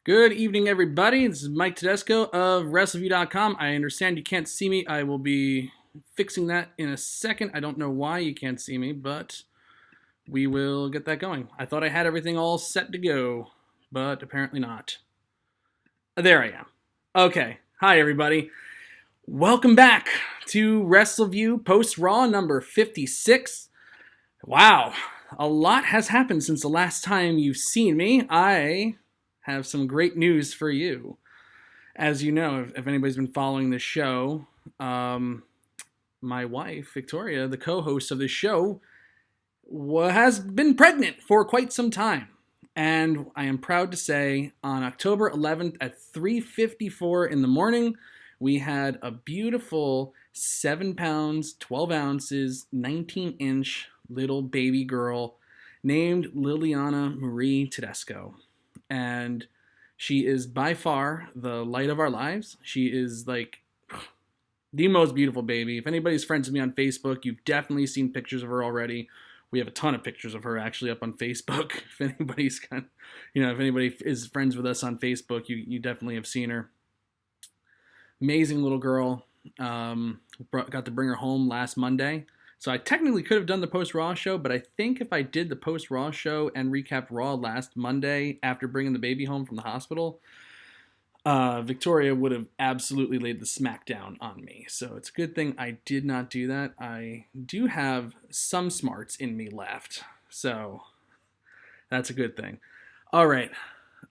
Good evening, everybody. This is Mike Tedesco of Wrestleview.com. I understand you can't see me. I will be fixing that in a second. I don't know why you can't see me, but we will get that going. I thought I had everything all set to go, but apparently not. There I am. Okay. Hi, everybody. Welcome back to Wrestleview Post-Raw number 56. Wow. A lot has happened since the last time you've seen me. I have some great news for you. As you know, if anybody's been following the show, my wife, Victoria, the co-host of the show, has been pregnant for quite some time. And I am proud to say on October 11th at 3:54 in the morning, we had a beautiful 7 pounds, 12 ounces, 19-inch little baby girl named Liliana Marie Tedesco. And she is by far the light of our lives. She is like the most beautiful baby. If anybody's friends with me on Facebook, you've definitely seen pictures of her already. We have a ton of pictures of her actually up on Facebook. If anybody's if anybody is friends with us on Facebook, you definitely have seen her. Amazing little girl. Got to bring her home last Monday. So I technically could have done the post-Raw show, but I think if I did the post-Raw show and recapped Raw last Monday after bringing the baby home from the hospital, Victoria would have absolutely laid the smackdown on me. So it's a good thing I did not do that. I do have some smarts in me left, so that's a good thing. All right.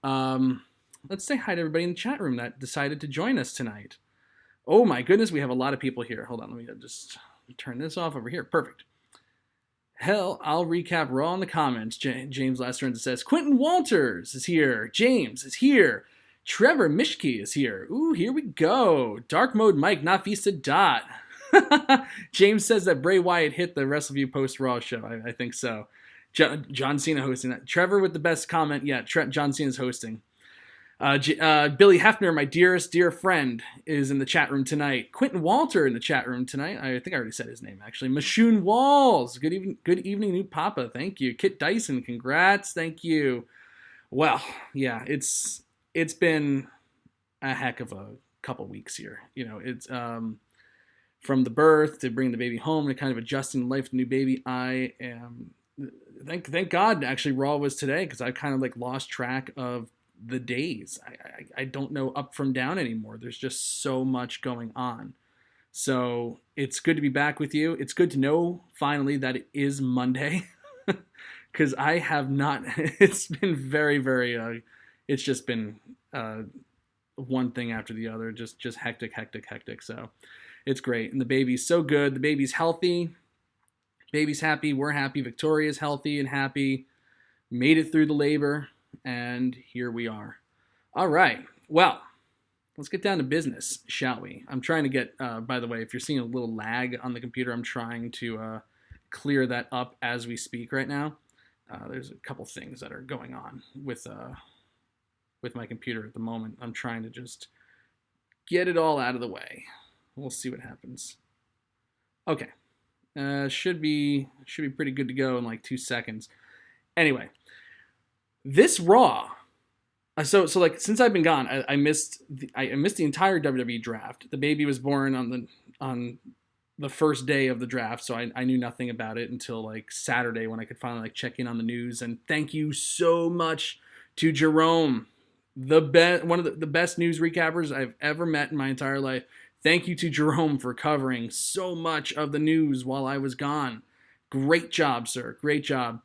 Let's say hi to everybody in the chat room that decided to join us tonight. Oh my goodness, we have a lot of people here. Hold on, let me just turn this off over here. Perfect. Hell, I'll recap Raw in the comments. James Lasterenza says, Quentin Walters is here. James is here. Trevor Mishke is here. Ooh, here we go. Dark Mode Mike, not Vista Dot. James says that Bray Wyatt hit the Wrestleview post-Raw show. I think so. John Cena hosting that. Trevor with the best comment. Yeah, John Cena's hosting. Billy Hefner, my dear friend, is in the chat room tonight. Quentin Walter in the chat room tonight. I think I already said his name, actually. Mashoon Walls. Good evening, new papa. Thank you. Kit Dyson, congrats. Thank you. Well, yeah, it's been a heck of a couple weeks here. You know, it's from the birth to bringing the baby home to kind of adjusting life to the new baby. I am thank God actually Raw was today, because I kind of like lost track of the days. I don't know up from down anymore. There's just so much going on. So it's good to be back with you. It's good to know finally that it is Monday, because I have not. It's been very. It's just been one thing after the other. Just hectic. So it's great, and the baby's so good. The baby's healthy. Baby's happy. We're happy. Victoria's healthy and happy. Made it through the labor. And here we are. All right. Well, let's get down to business, shall we? I'm trying to get, by the way, if you're seeing a little lag on the computer, I'm trying to clear that up as we speak right now. There's a couple things that are going on with my computer at the moment. I'm trying to just get it all out of the way. We'll see what happens. Okay. Should be pretty good to go in like 2 seconds. Anyway. This Raw, so like since I've been gone, I missed the entire WWE Draft. The baby was born on the first day of the draft, so I knew nothing about it until like Saturday when I could finally like check in on the news. And thank you so much to Jerome, one of the best news recappers I've ever met in my entire life. Thank you to Jerome for covering so much of the news while I was gone. Great job, sir. Great job.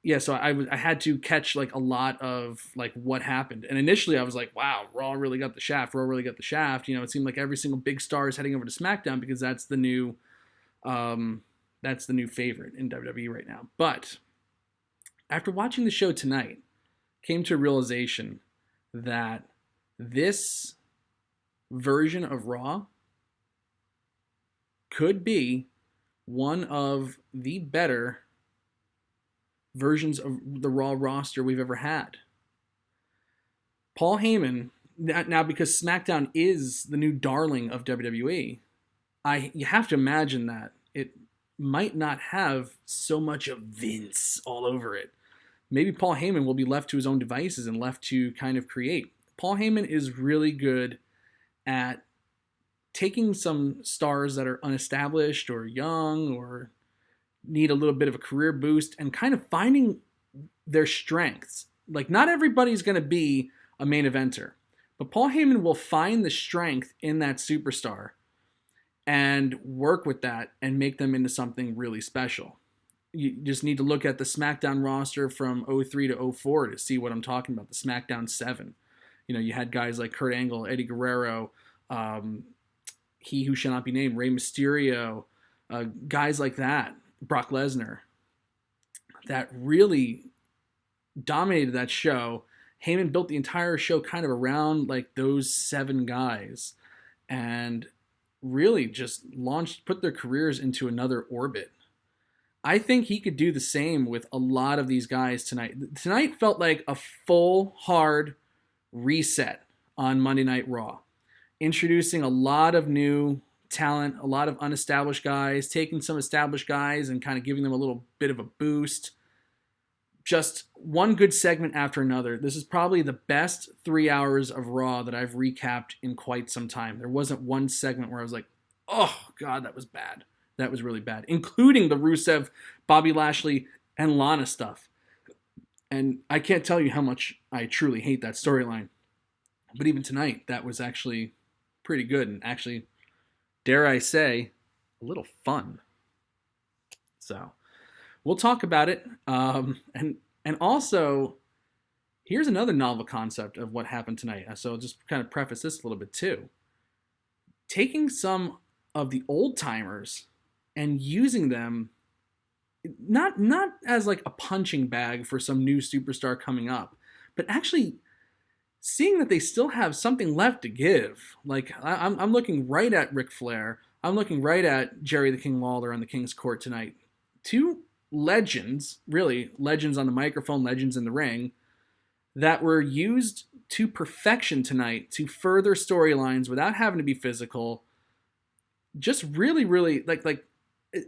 Yeah, so I had to catch like a lot of like what happened. And initially I was like, wow, Raw really got the shaft. You know, it seemed like every single big star is heading over to SmackDown because that's the new favorite in WWE right now. But after watching the show tonight, came to a realization that this version of Raw could be one of the better versions of the Raw roster we've ever had. Paul Heyman, now because SmackDown is the new darling of WWE, you have to imagine that it might not have so much of Vince all over it. maybe Paul Heyman will be left to his own devices and left to kind of create. Paul Heyman is really good at taking some stars that are unestablished or young or need a little bit of a career boost and kind of finding their strengths. Like, not everybody's going to be a main eventer, but Paul Heyman will find the strength in that superstar and work with that and make them into something really special. You just need to look at the SmackDown roster from 03 to 04 to see what I'm talking about, the SmackDown 7. You know, you had guys like Kurt Angle, Eddie Guerrero, he who shall not be named, Rey Mysterio, guys like that, Brock Lesnar, that really dominated that show. Heyman built the entire show kind of around like those 7 guys and really just put their careers into another orbit. I think he could do the same with a lot of these guys tonight. Tonight felt like a full, hard reset on Monday Night Raw. Introducing a lot of new talent, a lot of unestablished guys, taking some established guys and kind of giving them a little bit of a boost. Just one good segment after another. This is probably the best 3 hours of Raw that I've recapped in quite some time. There wasn't one segment where I was like, oh, God, that was bad. That was really bad, including the Rusev, Bobby Lashley, and Lana stuff. And I can't tell you how much I truly hate that storyline. But even tonight, that was actually pretty good and actually, dare I say, a little fun. So we'll talk about it. And also, here's another novel concept of what happened tonight. So I'll just kind of preface this a little bit too. Taking some of the old timers and using them not as like a punching bag for some new superstar coming up, but actually seeing that they still have something left to give. Like I'm looking right at Ric Flair. I'm looking right at Jerry the King Lawler on the King's Court tonight. 2 legends, really legends on the microphone, legends in the ring, that were used to perfection tonight to further storylines without having to be physical. Just really, really like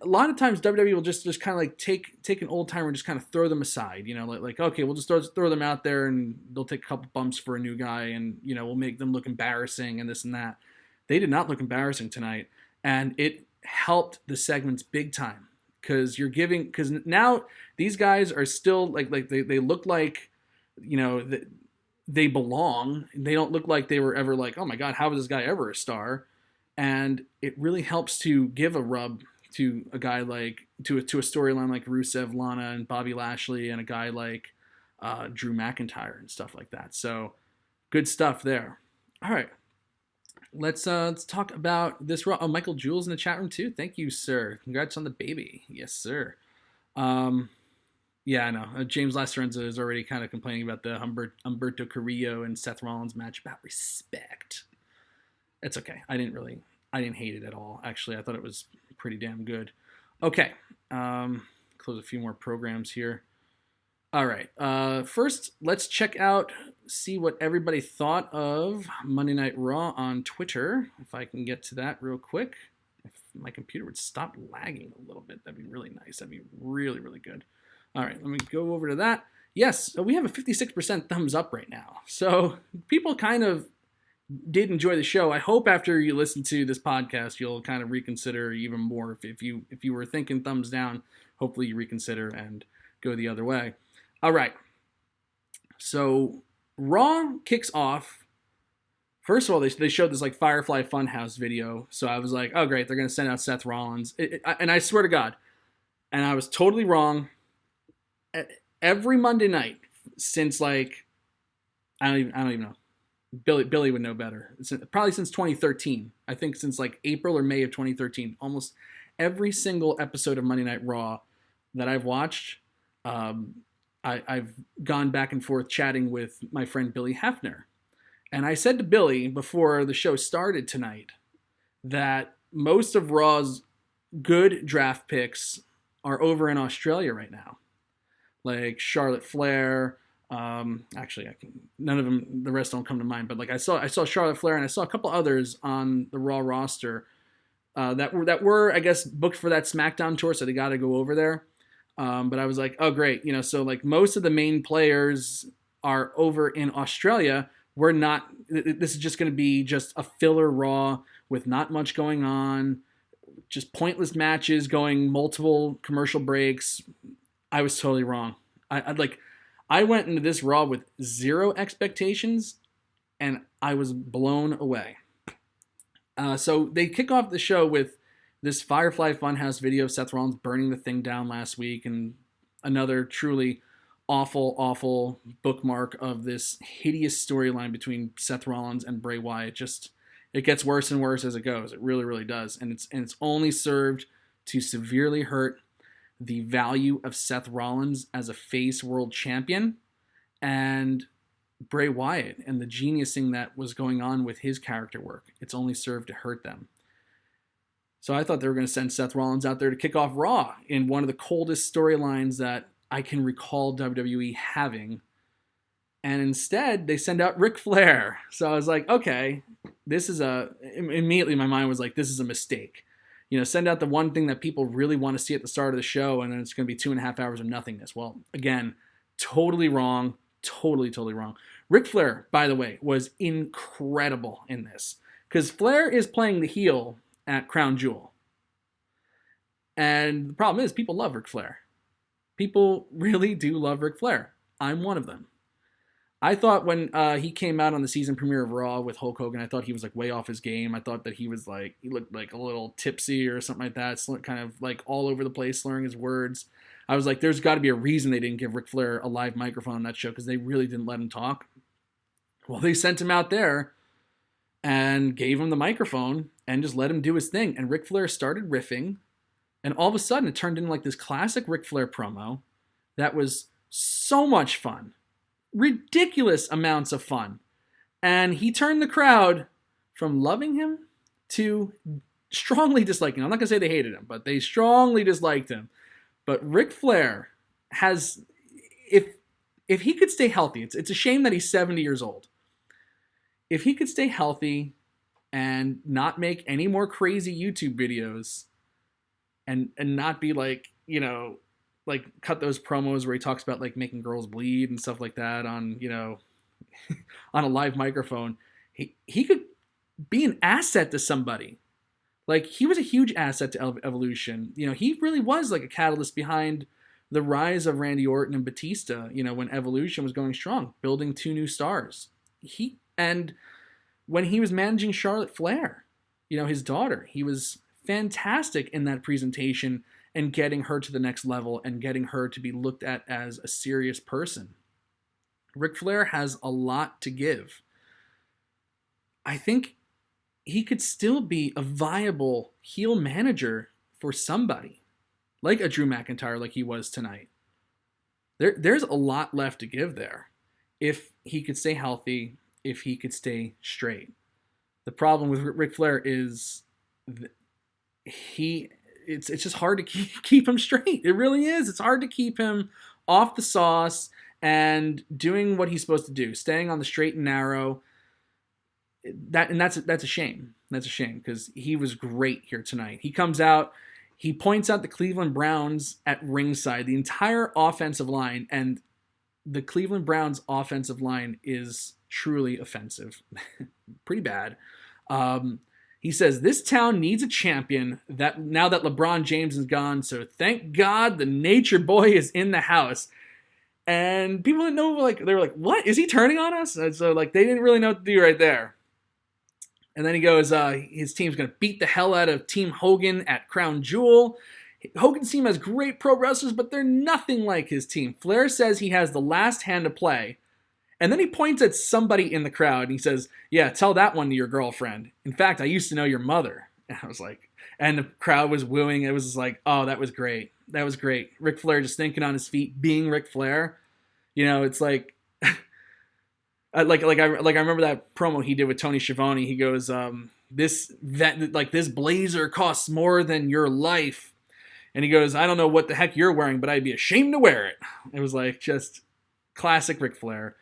a lot of times WWE will just kind of like take an old timer and just kind of throw them aside, you know, like okay, we'll just throw them out there and they'll take a couple bumps for a new guy and, you know, we'll make them look embarrassing and this and that. They did not look embarrassing tonight, and it helped the segments big time because now these guys are still like they look like, you know, they belong. They don't look like they were ever like, oh my God, how was this guy ever a star? And it really helps to give a rub to a guy like, to a storyline like Rusev, Lana, and Bobby Lashley, and a guy like Drew McIntyre and stuff like that. So good stuff there. All right. Let's talk about this Raw. Oh, Michael Jules in the chat room too. Thank you, sir. Congrats on the baby. Yes, sir. Yeah, I know. James Lacerenza is already kind of complaining about the Umberto Carrillo and Seth Rollins match about respect. It's okay. I didn't hate it at all. Actually, I thought it was pretty damn good. Okay. Close a few more programs here. All right. First, let's see what everybody thought of Monday Night Raw on Twitter. If I can get to that real quick. If my computer would stop lagging a little bit, that'd be really nice. That'd be really, really good. All right. Let me go over to that. Yes, we have a 56% thumbs up right now. So people kind of did enjoy the show. I hope after you listen to this podcast, you'll kind of reconsider even more. If you were thinking thumbs down, hopefully you reconsider and go the other way. All right. So Raw kicks off. First of all, they showed this like Firefly Funhouse video. So I was like, oh great, they're going to send out Seth Rollins. And I swear to God, and I was totally wrong. Every Monday night since like, I don't even know. Billy would know better. Probably since 2013. I think since like April or May of 2013. Almost every single episode of Monday Night Raw that I've watched, I've gone back and forth chatting with my friend Billy Hefner. And I said to Billy before the show started tonight that most of Raw's good draft picks are over in Australia right now. Like Charlotte Flair. Actually, none of them, the rest don't come to mind. But like I saw Charlotte Flair and I saw a couple others on the Raw roster that were I guess booked for that SmackDown tour, so they got to go over there. But I was like, oh, great. So like most of the main players are over in Australia. We're not, this is just going to be just a filler Raw with not much going on, just pointless matches going multiple commercial breaks. I was totally wrong. I went into this Raw with zero expectations, and I was blown away. So they kick off the show with this Firefly Funhouse video of Seth Rollins burning the thing down last week, and another truly awful, awful bookmark of this hideous storyline between Seth Rollins and Bray Wyatt. It gets worse and worse as it goes. It really, really does. And it's only served to severely hurt the value of Seth Rollins as a face world champion, and Bray Wyatt and the geniusing that was going on with his character work. It's only served to hurt them. So I thought they were going to send Seth Rollins out there to kick off Raw in one of the coldest storylines that I can recall WWE having. And instead, they send out Ric Flair. So I was like, okay, immediately my mind was like, this is a mistake. Send out the one thing that people really want to see at the start of the show, and then it's going to be 2.5 hours of nothingness. Well, again, totally wrong. Totally, totally wrong. Ric Flair, by the way, was incredible in this, because Flair is playing the heel at Crown Jewel. And the problem is, people love Ric Flair. People really do love Ric Flair. I'm one of them. I thought when he came out on the season premiere of Raw with Hulk Hogan, I thought he was like way off his game. I thought that he looked like a little tipsy or something like that, kind of like all over the place, slurring his words. I was like, there's got to be a reason they didn't give Ric Flair a live microphone on that show, because they really didn't let him talk. Well, they sent him out there and gave him the microphone and just let him do his thing. And Ric Flair started riffing, and all of a sudden it turned into like this classic Ric Flair promo that was so much fun. Ridiculous amounts of fun. And he turned the crowd from loving him to strongly disliking him. I'm not going to say they hated him, but they strongly disliked him. But Ric Flair has, if he could stay healthy, it's a shame that he's 70 years old. If he could stay healthy and not make any more crazy YouTube videos and not be like, like cut those promos where he talks about like making girls bleed and stuff like that on, on a live microphone, he could be an asset to somebody. Like, he was a huge asset to Evolution. He really was like a catalyst behind the rise of Randy Orton and Batista, when Evolution was going strong, building 2 new stars. And when he was managing Charlotte Flair, his daughter, he was fantastic in that presentation and getting her to the next level and getting her to be looked at as a serious person. Ric Flair has a lot to give. I think he could still be a viable heel manager for somebody, like a Drew McIntyre, like he was tonight. There's a lot left to give there if he could stay healthy, if he could stay straight. The problem with Ric Flair is it's just hard to keep him straight. It really is. It's hard to keep him off the sauce and doing what he's supposed to do, staying on the straight and narrow. That's a shame. That's a shame, because he was great here tonight. He comes out, he points out the Cleveland Browns at ringside, the entire offensive line, and the Cleveland Browns offensive line is truly offensive. Pretty bad. He says, this town needs a champion now that LeBron James is gone, so thank God the Nature Boy is in the house. And people didn't know, they were like, what? Is he turning on us? And so, they didn't really know what to do right there. And then he goes, his team's going to beat the hell out of Team Hogan at Crown Jewel. Hogan's team has great pro wrestlers, but they're nothing like his team. Flair says he has the last hand to play. And then he points at somebody in the crowd and he says, yeah, tell that one to your girlfriend. In fact, I used to know your mother. And I was like, and the crowd was wooing. It was just like, oh, that was great. That was great. Ric Flair just thinking on his feet, being Ric Flair. It's like, I remember that promo he did with Tony Schiavone. He goes, this blazer costs more than your life. And he goes, I don't know what the heck you're wearing, but I'd be ashamed to wear it. It was like just classic Ric Flair.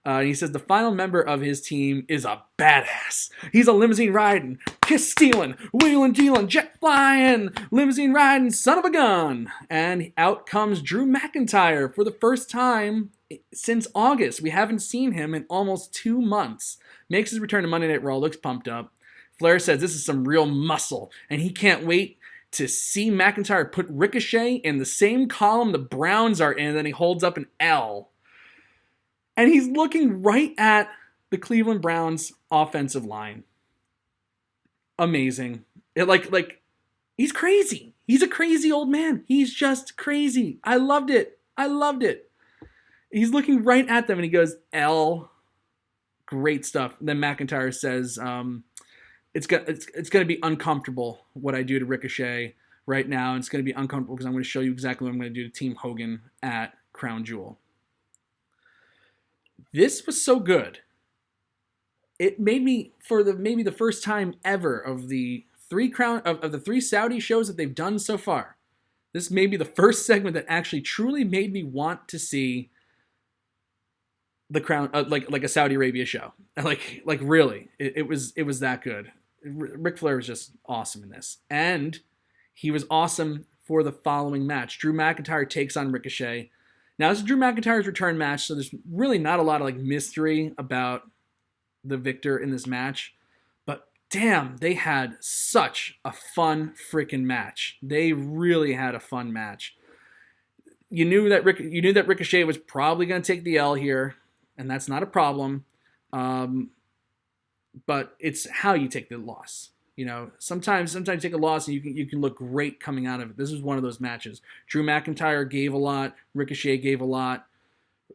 He says the final member of his team is a badass. He's a limousine riding, kiss stealing, wheeling dealing, jet flying, limousine riding, son of a gun. And out comes Drew McIntyre for the first time since August. We haven't seen him in almost 2 months. Makes his return to Monday Night Raw, looks pumped up. Flair says this is some real muscle, and he can't wait to see McIntyre put Ricochet in the same column the Browns are in, and then he holds up an L. And he's looking right at the Cleveland Browns offensive line. Amazing. He's crazy. He's a crazy old man. He's just crazy. I loved it. He's looking right at them and he goes, L. Great stuff. And then McIntyre says, it's going to be uncomfortable what I do to Ricochet right now. And it's going to be uncomfortable because I'm going to show you exactly what I'm going to do to Team Hogan at Crown Jewel. This was so good. It made me, for maybe the first time ever of the three Saudi shows that they've done so far, this may be the first segment that actually truly made me want to see the Crown, like a Saudi Arabia show. Like really, it was that good. Ric Flair was just awesome in this, and he was awesome for the following match. Drew McIntyre takes on Ricochet. Now, this is Drew McIntyre's return match, so there's really not a lot of mystery about the victor in this match. But damn, they had such a fun freaking match. They really had a fun match. You knew that Ricochet was probably going to take the L here, and that's not a problem. But it's how you take the loss. You know, sometimes you take a loss and you can look great coming out of it. This was one of those matches. Drew McIntyre gave a lot. Ricochet gave a lot.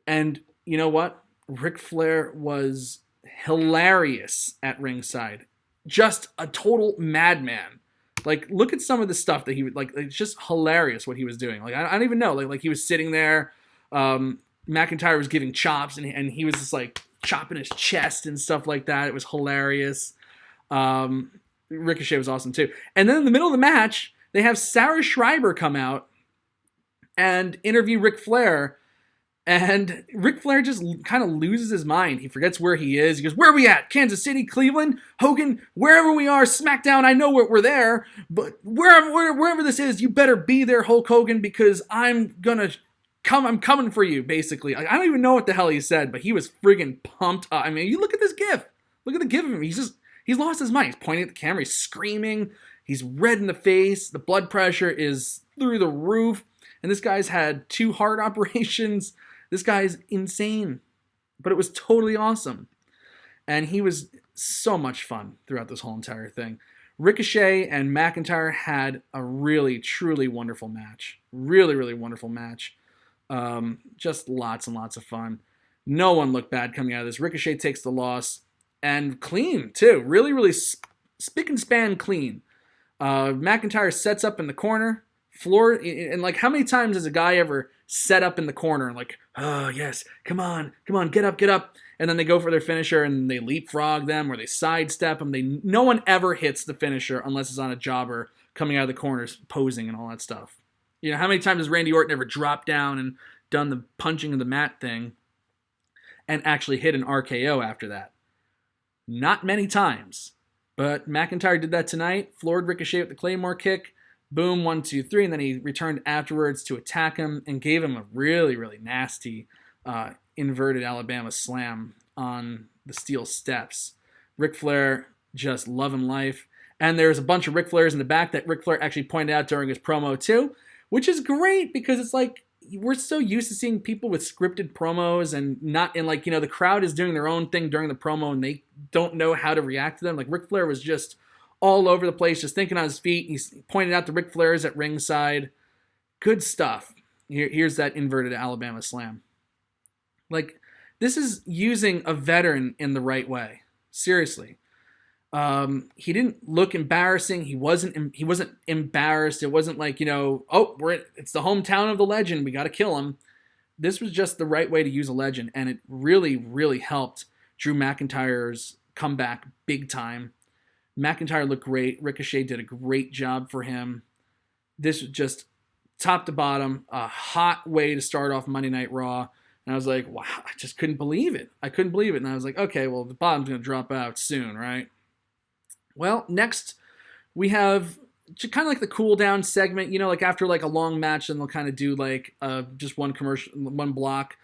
And you know what? Ric Flair was hilarious at ringside. Just a total madman. Look at some of the stuff that he would, it's just hilarious what he was doing. I don't even know. Like he was sitting there. McIntyre was giving chops and he was just chopping his chest and stuff like that. It was hilarious. Ricochet was awesome too. And then in the middle of the match, they have Sarah Schreiber come out and interview Ric Flair. And Ric Flair just kind of loses his mind. He forgets where he is. He goes, where are we at? Kansas City, Cleveland, Hogan, wherever we are, SmackDown, I know we're there. But wherever this is, you better be there, Hulk Hogan, because I'm coming for you, basically. I don't even know what the hell he said, but he was friggin' pumped up. I mean, you look at this gif. Look at the gif of him. He's lost his mind. He's pointing at the camera. He's screaming. He's red in the face. The blood pressure is through the roof. And this guy's had 2 heart operations. This guy's insane. But it was totally awesome. And he was so much fun throughout this whole entire thing. Ricochet and McIntyre had a really, truly wonderful match. Really, really wonderful match. Just lots and lots of fun. No one looked bad coming out of this. Ricochet takes the loss. And clean, too. Really, really spick and span clean. McIntyre sets up in the corner. Floor, and how many times has a guy ever set up in the corner and oh, yes, come on, get up. And then they go for their finisher and they leapfrog them or they sidestep them. No one ever hits the finisher unless it's on a jobber coming out of the corners, posing and all that stuff. You know, how many times has Randy Orton ever dropped down and done the punching of the mat thing and actually hit an RKO after that? Not many times, but McIntyre did that tonight. Floored Ricochet with the Claymore kick. Boom, 1, 2, 3, and then he returned afterwards to attack him and gave him a really, really nasty inverted Alabama slam on the steel steps. Ric Flair just loving life. And there's a bunch of Ric Flairs in the back that Ric Flair actually pointed out during his promo too, which is great because it's we're so used to seeing people with scripted promos and not in the crowd is doing their own thing during the promo and they don't know how to react to them. Ric Flair was just all over the place, just thinking on his feet. He's pointed out the Ric Flairs at ringside. Good stuff. Here's that inverted Alabama slam. This is using a veteran in the right way. Seriously. He didn't look embarrassing. He wasn't embarrassed. It wasn't it's the hometown of the legend. We got to kill him. This was just the right way to use a legend, and it really, really helped Drew McIntyre's comeback big time. McIntyre looked great. Ricochet did a great job for him. This was just top to bottom, a hot way to start off Monday Night Raw. And I was like, wow, I just couldn't believe it. I couldn't believe it. And I was like, okay, well, the bottom's going to drop out soon, right? Well, next we have kind of like the cool down segment, like after like a long match, and they'll kind of do like just one commercial, one block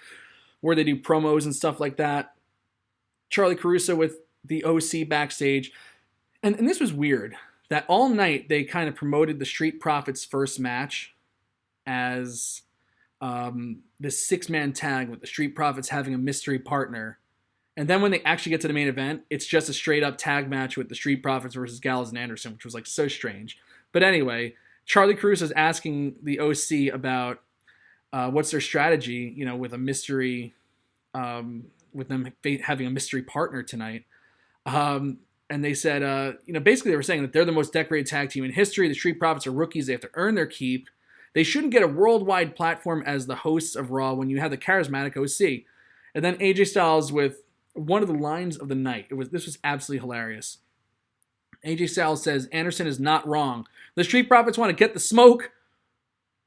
where they do promos and stuff like that. Charlie Caruso with the OC backstage. And this was weird that all night they kind of promoted the Street Profits' first match as this 6-man tag with the Street Profits having a mystery partner. And then when they actually get to the main event, it's just a straight up tag match with the Street Profits versus Gallows and Anderson, which was like so strange. But anyway, Charlie Caruso is asking the OC about what's their strategy, with a mystery, with them having a mystery partner tonight. And they said, basically they were saying that they're the most decorated tag team in history. The Street Profits are rookies. They have to earn their keep. They shouldn't get a worldwide platform as the hosts of Raw when you have the charismatic OC. And then AJ Styles with one of the lines of the night. This was absolutely hilarious. AJ Styles says, Anderson is not wrong. The Street Profits want to get the smoke,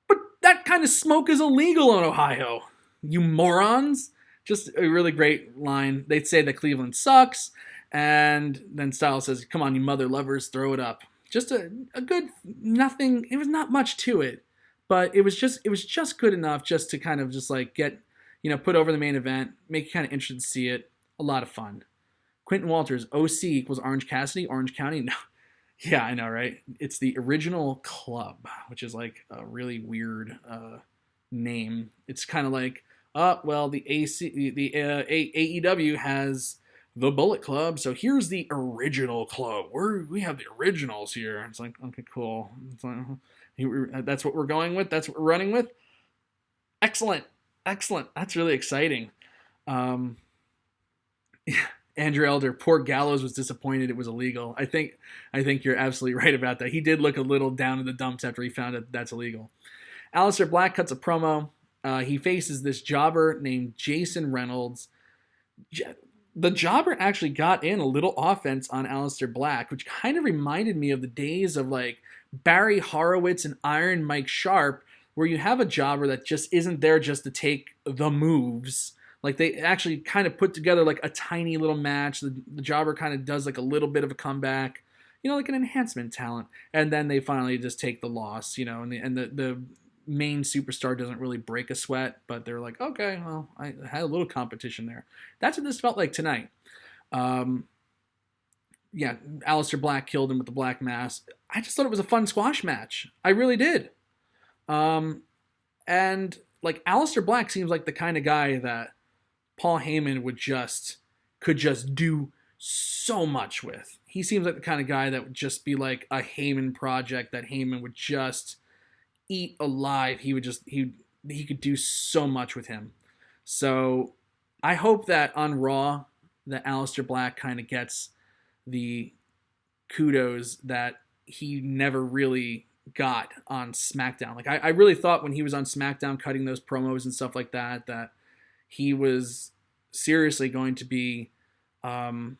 but that kind of smoke is illegal in Ohio. You morons. Just a really great line. They'd say that Cleveland sucks. And then Styles says, come on, you mother lovers, throw it up. Just a good nothing. It was not much to it, but it was just good enough just to kind of just like get, put over the main event, make you kind of interested to see it. A lot of fun. Quentin Walters, OC equals Orange Cassidy, Orange County. No. Yeah, I know, right? It's the original club, which is like a really weird name. It's kind of like, the AEW has the Bullet Club, so here's the original club. We have the originals here. It's like, okay, cool. It's like, that's what we're going with. That's what we're running with. Excellent. That's really exciting. Andrew Elder, poor Gallows was disappointed it was illegal. I think you're absolutely right about that. He did look a little down in the dumps after he found out that's illegal. Alistair Black cuts a promo. He faces this jobber named Jason Reynolds. The jobber actually got in a little offense on Alistair Black, which kind of reminded me of the days of like Barry Horowitz and Iron Mike Sharp, where you have a jobber that just isn't there just to take the moves. Like they actually kind of put together like a tiny little match. The jobber kind of does like a little bit of a comeback, like an enhancement talent. And then they finally just take the loss, and the main superstar doesn't really break a sweat, but they're like, okay, well, I had a little competition there. That's what this felt like tonight. Alistair Black killed him with the black mass. I just thought it was a fun squash match. I really did. And like Alistair Black seems like the kind of guy that Paul Heyman could just do so much with. He seems like the kind of guy that would just be like a Heyman project that Heyman would just eat alive. He could do so much with him. So I hope that on Raw that Alistair Black kind of gets the kudos that he never really got on SmackDown. Like I really thought when he was on SmackDown cutting those promos and stuff like that he was seriously going to be kind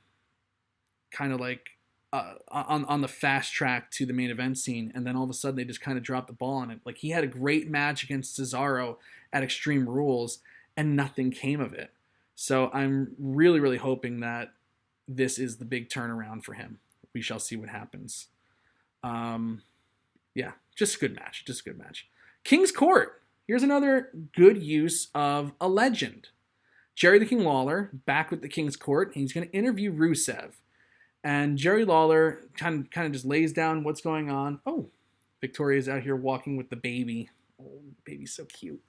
of like on the fast track to the main event scene, and then all of a sudden they just kind of dropped the ball on it. Like he had a great match against Cesaro at Extreme Rules, and nothing came of it. So I'm really, really hoping that this is the big turnaround for him. We shall see what happens. Just a good match. King's Court. Here's another good use of a legend. Jerry the King Lawler back with the King's Court. He's going to interview Rusev. And Jerry Lawler kind of just lays down what's going on. Oh, Victoria's out here walking with the baby. Oh, the baby's so cute.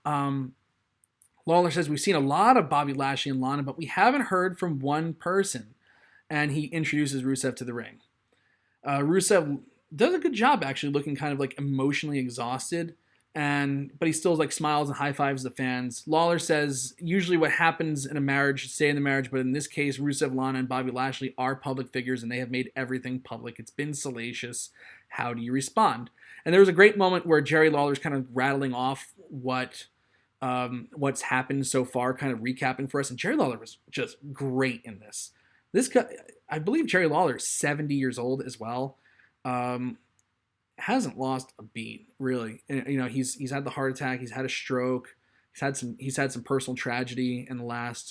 Lawler says, we've seen a lot of Bobby Lashley and Lana, but we haven't heard from one person. And he introduces Rusev to the ring. Rusev does a good job actually looking kind of like emotionally exhausted. But he still like smiles and high fives the fans. Lawler says, usually what happens in a marriage should stay in the marriage, but in this case, Rusev, Lana, and Bobby Lashley are public figures and they have made everything public. It's been salacious. How do you respond? And there was a great moment where Jerry Lawler's kind of rattling off what's happened so far, kind of recapping for us. And Jerry Lawler was just great in this. This guy, I believe Jerry Lawler is 70 years old as well. Hasn't lost a beat, really. And, he's had the heart attack. He's had a stroke. He's had some personal tragedy in the last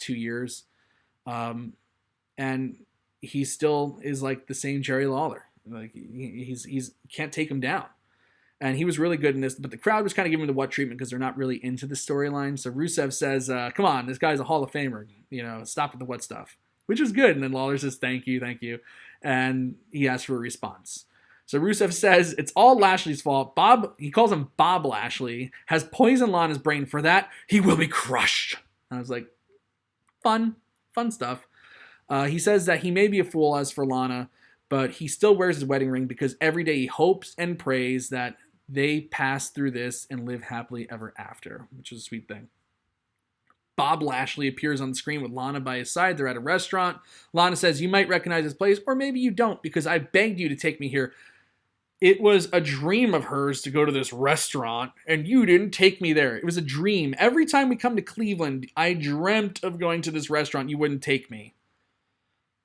2 years, and he still is like the same Jerry Lawler. Like he's can't take him down. And he was really good in this, but the crowd was kind of giving him the what treatment because they're not really into the storyline. So Rusev says, come on, this guy's a Hall of Famer. Stop with the what stuff, which is good. And then Lawler says, thank you. And he asks for a response. So Rusev says, it's all Lashley's fault. He calls him Bob Lashley, has poison Lana's brain. For that, he will be crushed. And I was like, fun stuff. He says that he may be a fool as for Lana, but he still wears his wedding ring because every day he hopes and prays that they pass through this and live happily ever after, which is a sweet thing. Bob Lashley appears on the screen with Lana by his side. They're at a restaurant. Lana says, you might recognize this place, or maybe you don't, because I begged you to take me here. It was a dream of hers to go to this restaurant, and you didn't take me there. It was a dream. Every time we come to Cleveland, I dreamt of going to this restaurant. You wouldn't take me.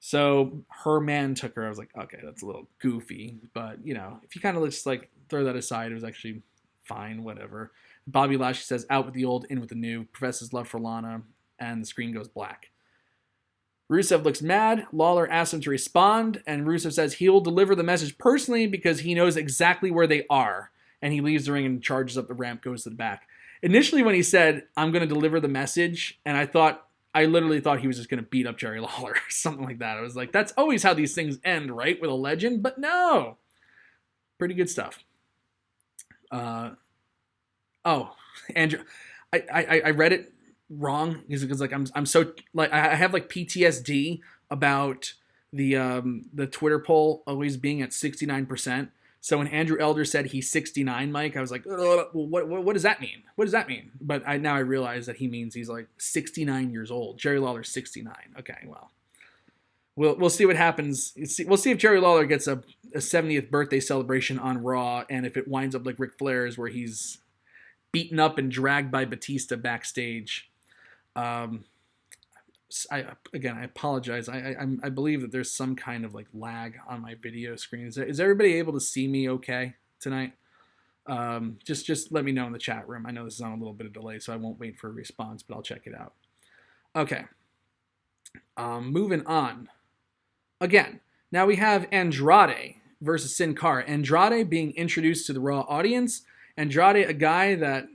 So her man took her. I was like, okay, that's a little goofy. But, if you kind of just like throw that aside, it was actually fine, whatever. Bobby Lashley says, out with the old, in with the new, professes love for Lana, and the screen goes black. Rusev looks mad. Lawler asks him to respond, and Rusev says he'll deliver the message personally because he knows exactly where they are. And he leaves the ring and charges up the ramp, goes to the back. Initially when he said, I'm going to deliver the message, and I literally thought he was just going to beat up Jerry Lawler or something like that. I was like, that's always how these things end, right? With a legend, but no. Pretty good stuff. Andrew, I read it wrong because like I'm so like I have like PTSD about the Twitter poll always being at 69%. So when Andrew Elder said he's 69, Mike, I was like, what does that mean? What does that mean? But now I realize that he means he's like 69 years old. Jerry Lawler's 69. Okay, well, we'll see what happens. We'll see if Jerry Lawler gets a 70th birthday celebration on Raw, and if it winds up like Ric Flair's, where he's beaten up and dragged by Batista backstage. I apologize. I believe that there's some kind of like lag on my video screen. Is everybody able to see me okay tonight? Just let me know in the chat room. I know this is on a little bit of delay, so I won't wait for a response, but I'll check it out. Okay. Moving on. Again, now we have Andrade versus Sin Cara. Andrade being introduced to the Raw audience. Andrade, a guy that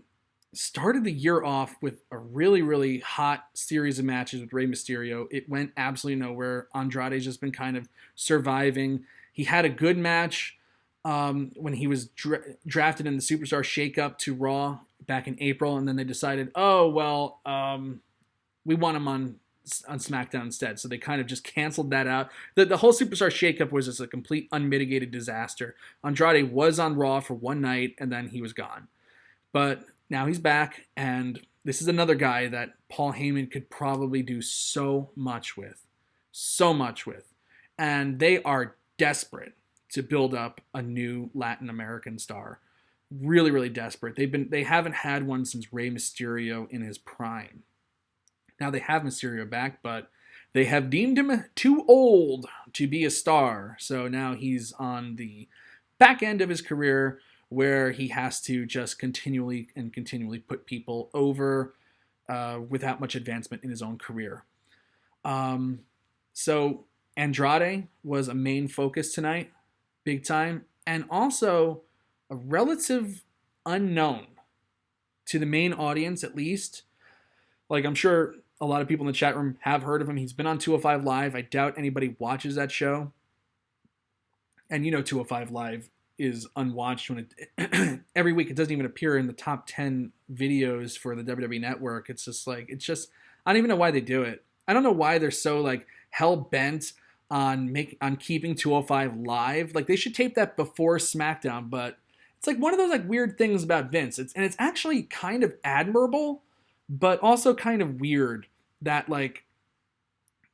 started the year off with a really, really hot series of matches with Rey Mysterio. It went absolutely nowhere. Andrade's just been kind of surviving. He had a good match when he was drafted in the Superstar Shakeup to Raw back in April, and then they decided, we want him on SmackDown instead. So they kind of just canceled that out. The whole Superstar Shakeup was just a complete unmitigated disaster. Andrade was on Raw for one night, and then he was gone. But now he's back, and this is another guy that Paul Heyman could probably do so much with. And they are desperate to build up a new Latin American star. Really, really desperate. They haven't had one since Rey Mysterio in his prime. Now they have Mysterio back, but they have deemed him too old to be a star. So now he's on the back end of his career, where he has to just continually put people over without much advancement in his own career. So Andrade was a main focus tonight, big time, and also a relative unknown to the main audience, at least. Like, I'm sure a lot of people in the chat room have heard of him. He's been on 205 Live. I doubt anybody watches that show. And 205 Live is unwatched when it every week. It doesn't even appear in the top 10 videos for the WWE Network. It's just I don't even know why they do it. I don't know why they're so like hell bent on keeping 205 Live. Like, they should tape that before SmackDown, but it's like one of those like weird things about Vince. It's actually kind of admirable, but also kind of weird that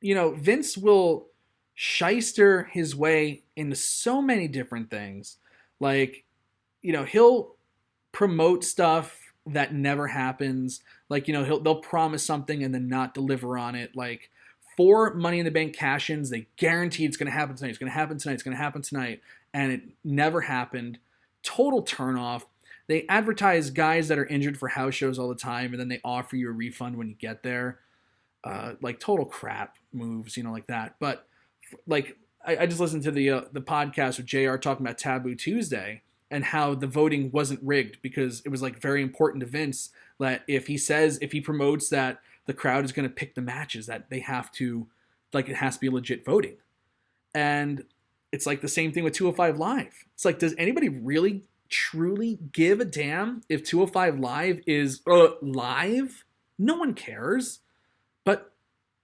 Vince will shyster his way into so many different things. Like, he'll promote stuff that never happens. Like, they'll promise something and then not deliver on it. Like, 4 Money in the Bank cash-ins, they guarantee it's going to happen tonight. It's going to happen tonight. It's going to happen tonight. And it never happened. Total turnoff. they advertise guys that are injured for house shows all the time, and then they offer you a refund when you get there. Like total crap moves, like that. But like I just listened to the podcast with JR talking about Taboo Tuesday and how the voting wasn't rigged because it was like very important to Vince that if he promotes that the crowd is going to pick the matches, that they have to, like, it has to be legit voting. And it's like the same thing with 205 Live. It's like, does anybody really truly give a damn if 205 Live is live? No one cares.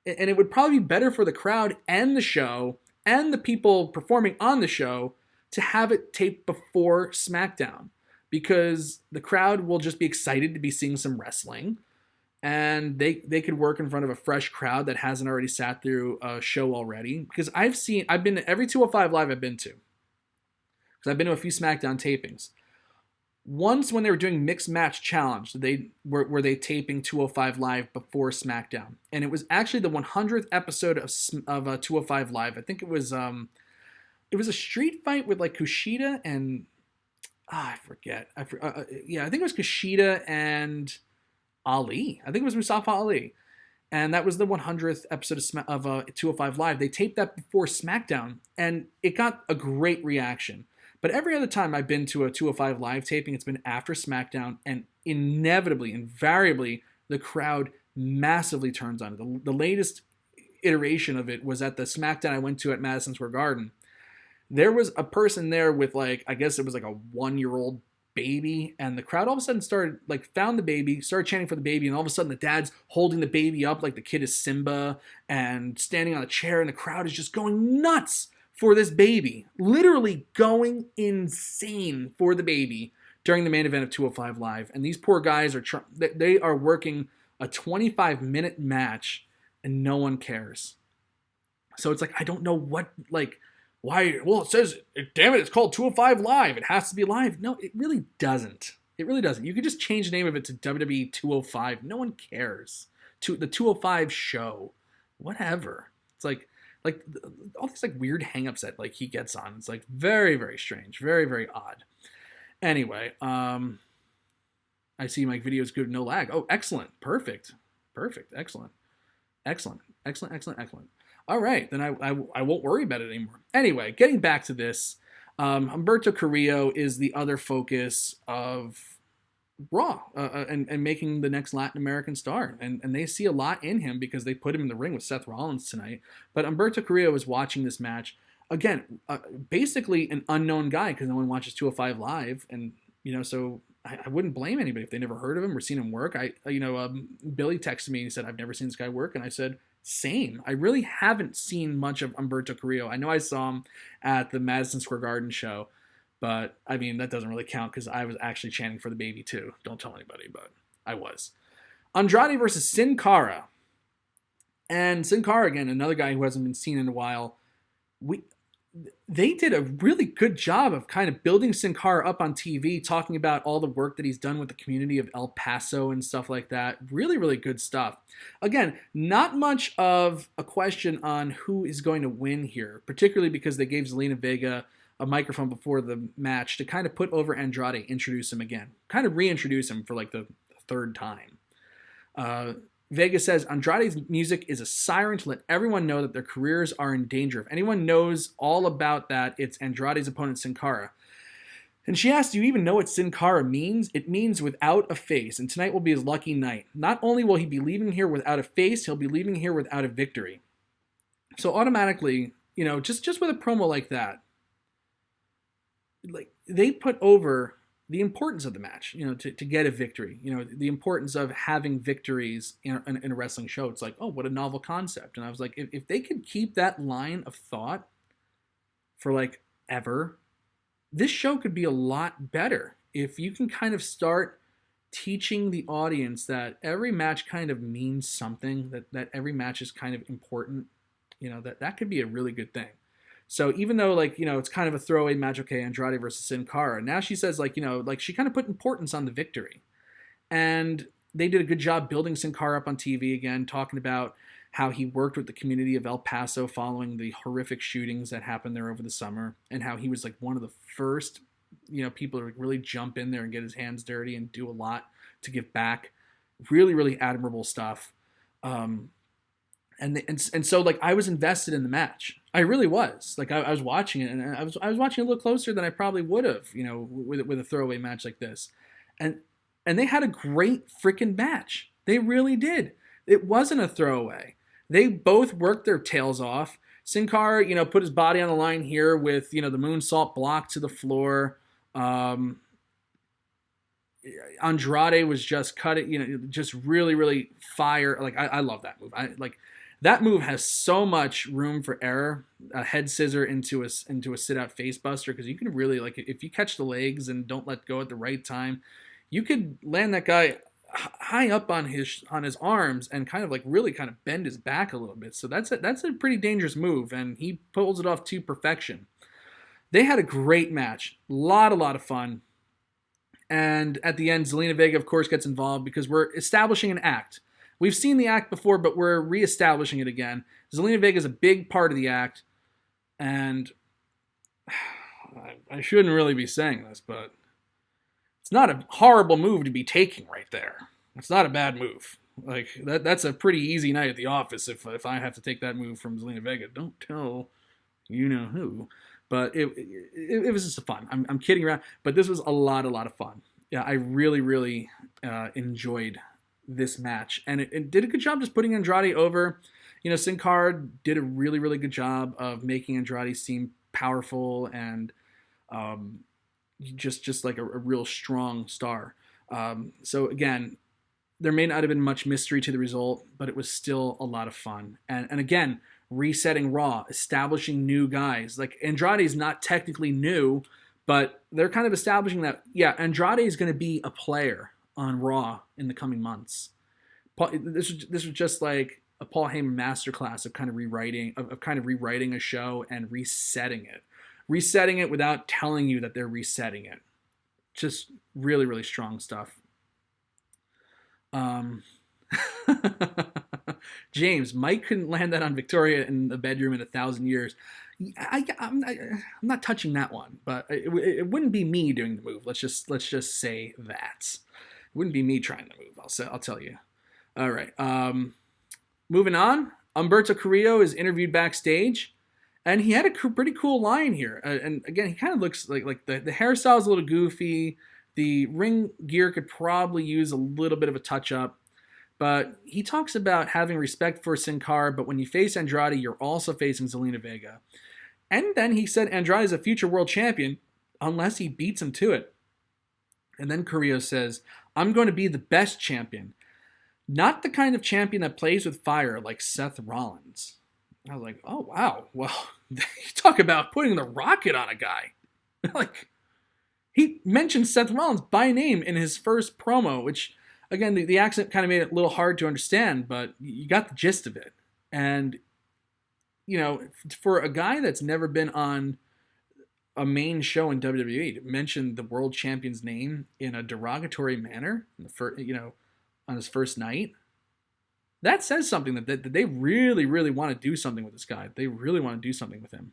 And it would probably be better for the crowd and the show and the people performing on the show to have it taped before SmackDown, because the crowd will just be excited to be seeing some wrestling, and they could work in front of a fresh crowd that hasn't already sat through a show already. Because I've been to every 205 Live I've been to, because I've been to a few SmackDown tapings. Once when they were doing Mixed Match Challenge, they were they taping 205 Live before SmackDown, and it was actually the 100th episode of 205 Live. I think it was a street fight with like Kushida and I forget. I think it was Kushida and Ali. I think it was Mustafa Ali, and that was the 100th episode of 205 Live. They taped that before SmackDown, and it got a great reaction. But every other time I've been to a 205 Live taping, it's been after SmackDown, and invariably, the crowd massively turns on it. The latest iteration of it was at the SmackDown I went to at Madison Square Garden. There was a person there with, like, I guess it was like a 1-year-old baby, and the crowd all of a sudden started, like, found the baby, started chanting for the baby, and all of a sudden the dad's holding the baby up like the kid is Simba and standing on a chair, and the crowd is just going nuts for this baby, literally going insane for the baby during the main event of 205 Live. And these poor guys they are working a 25-minute match, and no one cares. So it's like, I don't know why. Well, it says, damn it, it's called 205 Live. It has to be live. No, it really doesn't. It really doesn't. You could just change the name of it to WWE 205. No one cares. The 205 show, whatever. It's like all these like weird hangups that like he gets on. It's like very, very strange, very, very odd. Anyway, I see my video is good, no lag. Oh, excellent, perfect, excellent. All right, then I won't worry about it anymore. Anyway, getting back to this, Umberto Carrillo is the other focus of Raw and making the next Latin American star. And they see a lot in him because they put him in the ring with Seth Rollins tonight. But Umberto Carrillo is watching this match. Again, basically an unknown guy because no one watches 205 Live. And, so I wouldn't blame anybody if they never heard of him or seen him work. Billy texted me and he said, I've never seen this guy work. And I said, same. I really haven't seen much of Umberto Carrillo. I know I saw him at the Madison Square Garden show. But, I mean, that doesn't really count because I was actually chanting for the baby, too. Don't tell anybody, but I was. Andrade versus Sin Cara. And Sin Cara, again, another guy who hasn't been seen in a while. They did a really good job of kind of building Sin Cara up on TV, talking about all the work that he's done with the community of El Paso and stuff like that. Really, really good stuff. Again, not much of a question on who is going to win here, particularly because they gave Zelina Vega a microphone before the match to kind of put over Andrade, introduce him again, kind of reintroduce him for like the third time. Vega says Andrade's music is a siren to let everyone know that their careers are in danger. If anyone knows all about that, it's Andrade's opponent, Sin Cara. And she asks, do you even know what Sin Cara means? It means without a face, and tonight will be his lucky night. Not only will he be leaving here without a face, he'll be leaving here without a victory. So automatically, just with a promo like that, like they put over the importance of the match, to get a victory, the importance of having victories in a wrestling show. It's like, oh, what a novel concept. And I was like, if they could keep that line of thought for like ever, this show could be a lot better. If you can kind of start teaching the audience that every match kind of means something, that every match is kind of important, that could be a really good thing. So even though, it's kind of a throwaway match, okay, Andrade versus Sin Cara, now she says, she kind of put importance on the victory. And they did a good job building Sin Cara up on TV again, talking about how he worked with the community of El Paso following the horrific shootings that happened there over the summer, and how he was, one of the first people to really jump in there and get his hands dirty and do a lot to give back. Really, really admirable stuff. And so like I was invested in the match. I really was. Like I was watching it, and I was watching it a little closer than I probably would have, with a throwaway match like this. And they had a great freaking match. They really did. It wasn't a throwaway. They both worked their tails off. Sin Cara, put his body on the line here with, the moonsault block to the floor. Andrade was just cut it, just really, really fire. Like I love that move. That move has so much room for error. A head scissor into a sit out face buster, because you can really, like, if you catch the legs and don't let go at the right time, you could land that guy high up on his arms and kind of really bend his back a little bit. So that's a pretty dangerous move, and he pulls it off to perfection. They had a great match, a lot of fun. And at the end, Zelina Vega, of course, gets involved because we're establishing an act. We've seen the act before, but we're reestablishing it again. Zelina Vega is a big part of the act, and I shouldn't really be saying this, but it's not a horrible move to be taking right there. It's not a bad move. Like that's a pretty easy night at the office if I have to take that move from Zelina Vega. Don't tell you know who. But it was just fun. I'm kidding around, but this was a lot of fun. Yeah, I really, really enjoyed this match, and it did a good job just putting Andrade over. Sin Cara did a really, really good job of making Andrade seem powerful and just like a real strong star. So again, there may not have been much mystery to the result, but it was still a lot of fun. And again, resetting Raw, establishing new guys. Like Andrade is not technically new, but they're kind of establishing that, yeah, Andrade is going to be a player on Raw in the coming months. This was just like a Paul Heyman masterclass of kind of rewriting a show and resetting it without telling you that they're resetting it. Just really, really strong stuff. James, Mike couldn't land that on Victoria in the bedroom in 1,000 years. I'm not touching that one, but it wouldn't be me doing the move. Let's just say that it wouldn't be me trying the move. I'll tell you. All right. Moving on. Umberto Carrillo is interviewed backstage, and he had a pretty cool line here. And again, he kind of looks like the hairstyle is a little goofy. The ring gear could probably use a little bit of a touch up. But he talks about having respect for Sin Cara, but when you face Andrade, you're also facing Zelina Vega. And then he said Andrade is a future world champion unless he beats him to it. And then Carrillo says, I'm going to be the best champion. Not the kind of champion that plays with fire like Seth Rollins. I was like, oh, wow. Well, you talk about putting the rocket on a guy. Like, he mentioned Seth Rollins by name in his first promo, which... Again, the accent kind of made it a little hard to understand, but you got the gist of it. And, for a guy that's never been on a main show in WWE to mention the world champion's name in a derogatory manner, on his first night, that says something that they really, really want to do something with this guy. They really want to do something with him.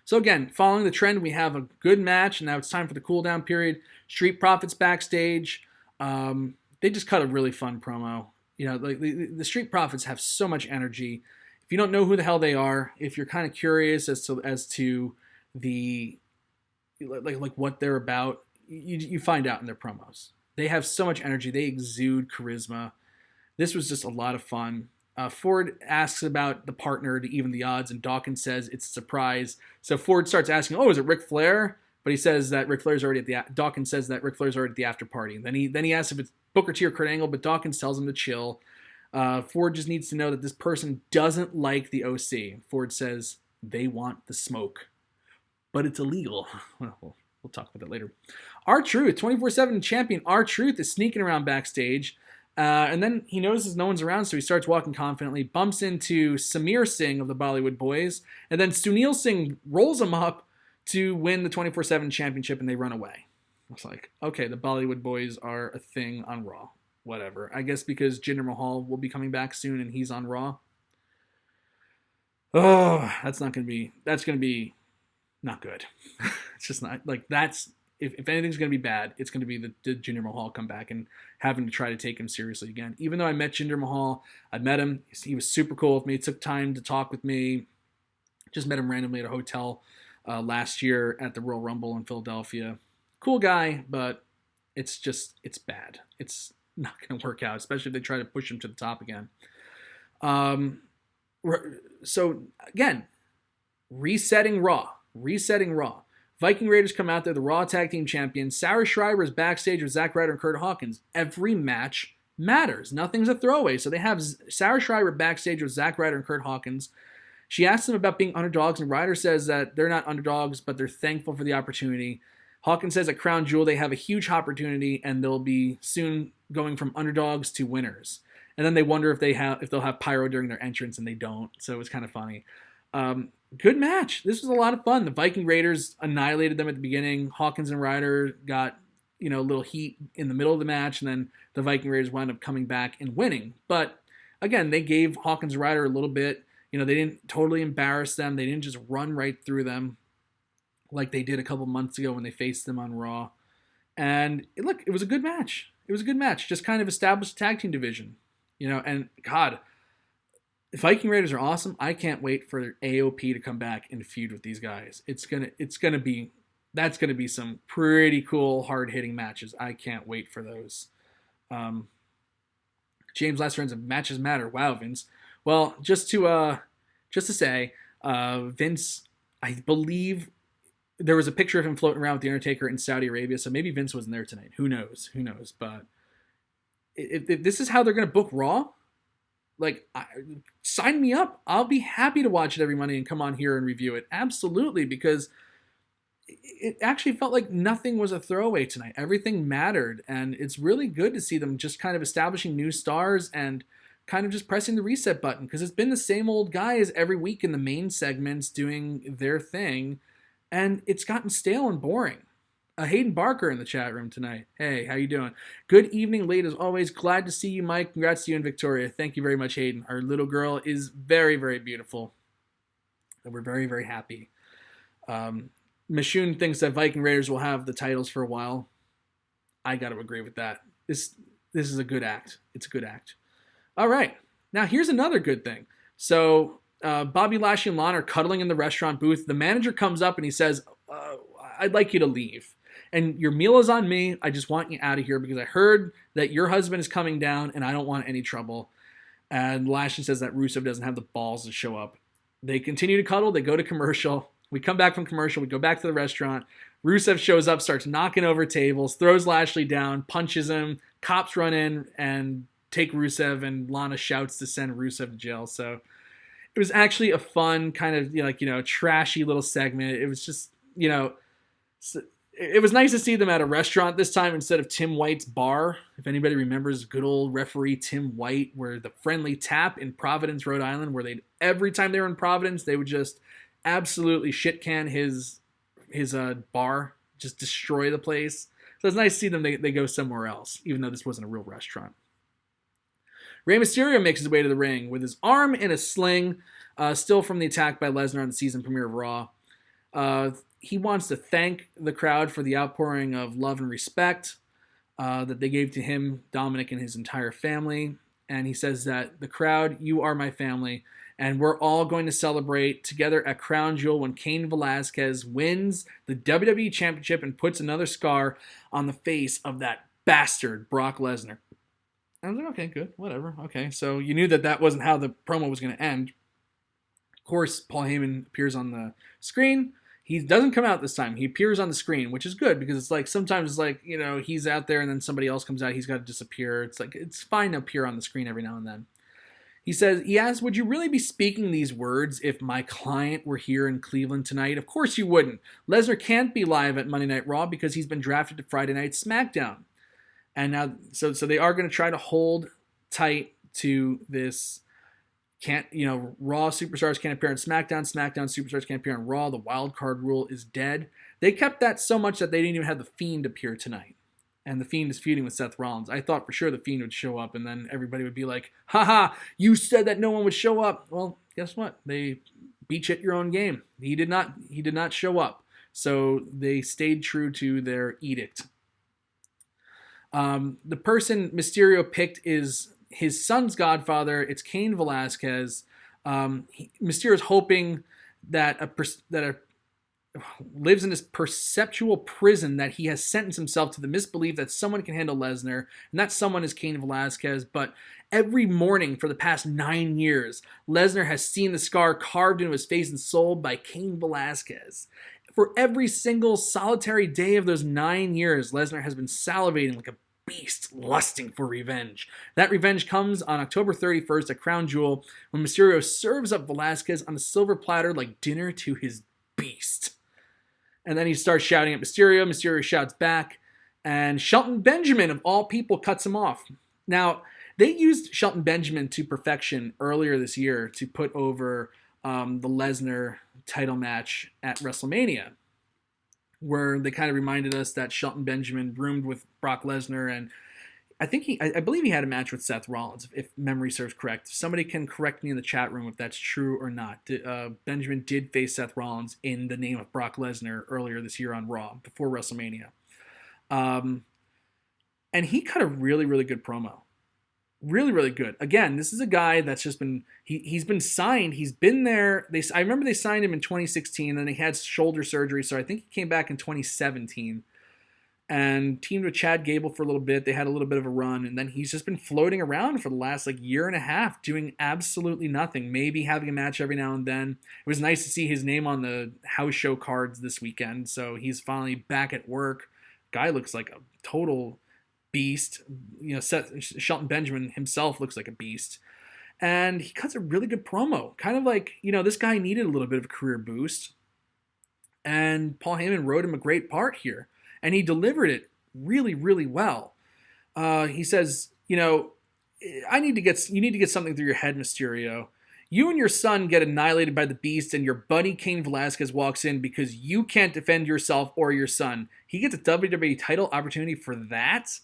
So again, following the trend, we have a good match, and now it's time for the cool down period. Street Profits backstage. They just cut a really fun promo. Like the Street Profits have so much energy. If you don't know who the hell they are, if you're kind of curious as to the like what they're about, you find out in their promos. They have so much energy. They exude charisma. This was just a lot of fun. Ford asks about the partner to even the odds, and Dawkins says it's a surprise. So Ford starts asking, "Oh, is it Ric Flair?" But he says that Dawkins says that Ric Flair's already at the after party. Then he asks if it's Booker T or Kurt Angle, but Dawkins tells him to chill. Ford just needs to know that this person doesn't like the OC. Ford says they want the smoke, but it's illegal. We'll talk about that later. R-Truth, 24/7 champion R-Truth is sneaking around backstage. And then he notices no one's around, so he starts walking confidently, bumps into Samir Singh of the Bollywood Boys, and then Sunil Singh rolls him up to win the 24/7 championship, and they run away. I was like, okay, the Bollywood Boys are a thing on Raw. Whatever. I guess because Jinder Mahal will be coming back soon and he's on Raw. Oh, that's going to be not good. It's just not like that's if anything's going to be bad, it's going to be the Jinder Mahal come back and having to try to take him seriously again. Even though I met Jinder Mahal, I met him. He was super cool with me. Took time to talk with me. Just met him randomly at a hotel last year at the Royal Rumble in Philadelphia. Cool guy, but it's bad. It's not going to work out, especially if they try to push him to the top again. So again, resetting Raw. Viking Raiders come out there, the Raw Tag Team Champions. Sarah Schreiber is backstage with Zack Ryder and Kurt Hawkins. Every match matters. Nothing's a throwaway. So they have Sarah Schreiber backstage with Zack Ryder and Kurt Hawkins. She asks them about being underdogs, and Ryder says that they're not underdogs, but they're thankful for the opportunity. Hawkins says at Crown Jewel they have a huge opportunity, and they'll be soon going from underdogs to winners. And then they wonder if they'll have pyro during their entrance, and they don't. So it was kind of funny. Good match. This was a lot of fun. The Viking Raiders annihilated them at the beginning. Hawkins and Ryder got a little heat in the middle of the match, and then the Viking Raiders wound up coming back and winning. But again, they gave Hawkins and Ryder a little bit. They didn't totally embarrass them. They didn't just run right through them like they did a couple months ago when they faced them on Raw. And it was a good match. Just kind of established a tag team division. And God, the Viking Raiders are awesome. I can't wait for AOP to come back and feud with these guys. That's gonna be some pretty cool, hard-hitting matches. I can't wait for those. James Last Friends of Matches Matter. Wow, Vince. Well, just to say, Vince, I believe there was a picture of him floating around with The Undertaker in Saudi Arabia, so maybe Vince wasn't there tonight. Who knows? But if this is how they're going to book Raw, sign me up. I'll be happy to watch it every Monday and come on here and review it. Absolutely, because it actually felt like nothing was a throwaway tonight. Everything mattered, and it's really good to see them just kind of establishing new stars and kind of just pressing the reset button, because it's been the same old guys every week in the main segments doing their thing, and it's gotten stale and boring. Hayden Barker in the chat room tonight. Hey, how you doing? Good evening, late as always. Glad to see you, Mike. Congrats to you and Victoria. Thank you very much, Hayden. Our little girl is very, very beautiful, and we're very, very happy. Michoud thinks that Viking Raiders will have the titles for a while. I got to agree with that. This is a good act. It's a good act. All right. Now, here's another good thing. So, Bobby Lashley and Lana are cuddling in the restaurant booth. The manager comes up and he says, I'd like you to leave. And your meal is on me. I just want you out of here because I heard that your husband is coming down and I don't want any trouble. And Lashley says that Rusev doesn't have the balls to show up. They continue to cuddle. They go to commercial. We come back from commercial. We go back to the restaurant. Rusev shows up, starts knocking over tables, throws Lashley down, punches him. Cops run in and take Rusev, and Lana shouts to send Rusev to jail. So it was actually a fun kind of, trashy little segment. It was just, it was nice to see them at a restaurant this time instead of Tim White's bar. If anybody remembers good old referee Tim White, where the Friendly Tap in Providence, Rhode Island, where every time they were in Providence, they would just absolutely shit can his bar, just destroy the place. So it's nice to see them, they go somewhere else, even though this wasn't a real restaurant. Rey Mysterio makes his way to the ring with his arm in a sling, still from the attack by Lesnar on the season premiere of Raw. He wants to thank the crowd for the outpouring of love and respect that they gave to him, Dominic, and his entire family. And he says that the crowd, you are my family, and we're all going to celebrate together at Crown Jewel when Cain Velasquez wins the WWE Championship and puts another scar on the face of that bastard Brock Lesnar. I was like, okay, good, whatever. Okay, so you knew that wasn't how the promo was going to end. Of course, Paul Heyman appears on the screen. He doesn't come out this time. He appears on the screen, which is good because it's like sometimes it's like, he's out there and then somebody else comes out. He's got to disappear. It's like it's fine to appear on the screen every now and then. He asks, would you really be speaking these words if my client were here in Cleveland tonight? Of course you wouldn't. Lesnar can't be live at Monday Night Raw because he's been drafted to Friday Night SmackDown. And now, so they are going to try to hold tight to this. Raw superstars can't appear on SmackDown. SmackDown superstars can't appear on Raw. The wild card rule is dead. They kept that so much that they didn't even have the Fiend appear tonight. And the Fiend is feuding with Seth Rollins. I thought for sure the Fiend would show up, and then everybody would be like, haha, you said that no one would show up. Well, guess what? They beat you at your own game. He did not show up. So they stayed true to their edict. The person Mysterio picked is his son's godfather. It's Cain Velasquez. Mysterio is hoping that lives in this perceptual prison that he has sentenced himself to the misbelief that someone can handle Lesnar, and that someone is Cain Velasquez. But every morning for the past 9 years, Lesnar has seen the scar carved into his face and soul by Cain Velasquez. For every single solitary day of those 9 years, Lesnar has been salivating like a beast, lusting for revenge. That revenge comes on October 31st at Crown Jewel, when Mysterio serves up Velasquez on a silver platter like dinner to his beast. And then he starts shouting at Mysterio. Mysterio shouts back, and Shelton Benjamin, of all people, cuts him off. Now, they used Shelton Benjamin to perfection earlier this year to put over the Lesnar title match at WrestleMania, where they kind of reminded us that Shelton Benjamin roomed with Brock Lesnar, and I believe he had a match with Seth Rollins, if memory serves correct. Somebody can correct me in the chat room if that's true or not. Benjamin did face Seth Rollins in the name of Brock Lesnar earlier this year on Raw, before WrestleMania. And he cut a really, really good promo. Really, really good. Again, this is a guy that's just been, he's been signed. He's been there. I remember they signed him in 2016, and he had shoulder surgery, so I think he came back in 2017. And teamed with Chad Gable for a little bit. They had a little bit of a run, and then he's just been floating around for the last year and a half, doing absolutely nothing. Maybe having a match every now and then. It was nice to see his name on the house show cards this weekend, so he's finally back at work. Guy looks like a total beast. Shelton Benjamin himself looks like a beast. And he cuts a really good promo. Kind of like, this guy needed a little bit of a career boost. And Paul Heyman wrote him a great part here. And he delivered it really, really well. He says, you need to get something through your head, Mysterio. You and your son get annihilated by the Beast, and your buddy Cain Velasquez walks in because you can't defend yourself or your son. He gets a WWE title opportunity for that?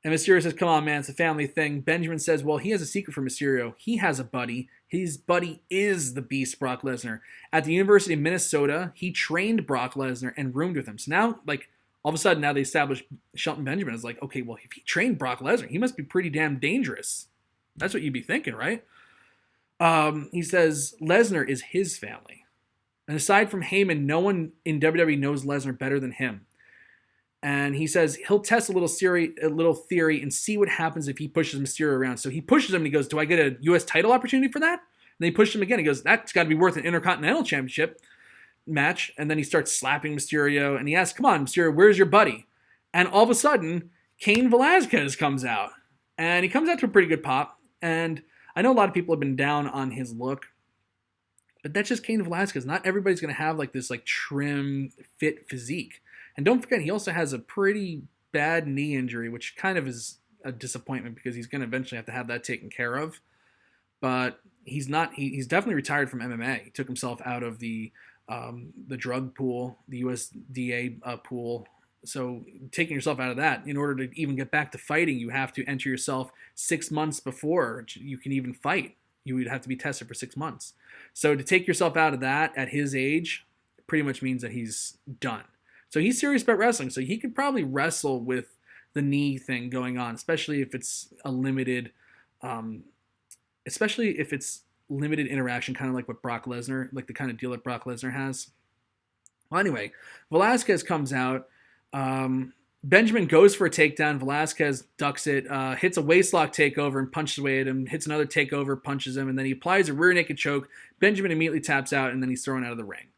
And Mysterio says, come on, man, it's a family thing. Benjamin says, well, he has a secret for Mysterio. He has a buddy. His buddy is the Beast, Brock Lesnar. At the University of Minnesota, he trained Brock Lesnar and roomed with him. So now, all of a sudden, now they established Shelton Benjamin as okay, well, if he trained Brock Lesnar, he must be pretty damn dangerous. That's what you'd be thinking, right? He says Lesnar is his family. And aside from Heyman, no one in WWE knows Lesnar better than him. And he says he'll test a little theory and see what happens if he pushes Mysterio around. So he pushes him and he goes, do I get a U.S. title opportunity for that? And then he pushed him again. He goes, that's got to be worth an Intercontinental Championship match. And then he starts slapping Mysterio, and he asks, come on, Mysterio, where's your buddy? And all of a sudden, Cain Velasquez comes out, and he comes out to a pretty good pop. And I know a lot of people have been down on his look, but that's just Cain Velasquez. Not everybody's going to have this trim, fit physique. And don't forget, he also has a pretty bad knee injury, which kind of is a disappointment because he's going to eventually have to have that taken care of. But he's definitely retired from MMA. He took himself out of the drug pool, the USDA pool. So taking yourself out of that, in order to even get back to fighting, you have to enter yourself 6 months before you can even fight. You would have to be tested for 6 months. So to take yourself out of that at his age pretty much means that he's done. So he's serious about wrestling. So he could probably wrestle with the knee thing going on, especially if it's a limited interaction, kind of like what Brock Lesnar, like the kind of deal that Brock Lesnar has. Well, anyway, Velasquez comes out. Benjamin goes for a takedown. Velasquez ducks it, hits a waistlock takeover and punches away at him, hits another takeover, punches him, and then he applies a rear naked choke. Benjamin immediately taps out, and then he's thrown out of the ring.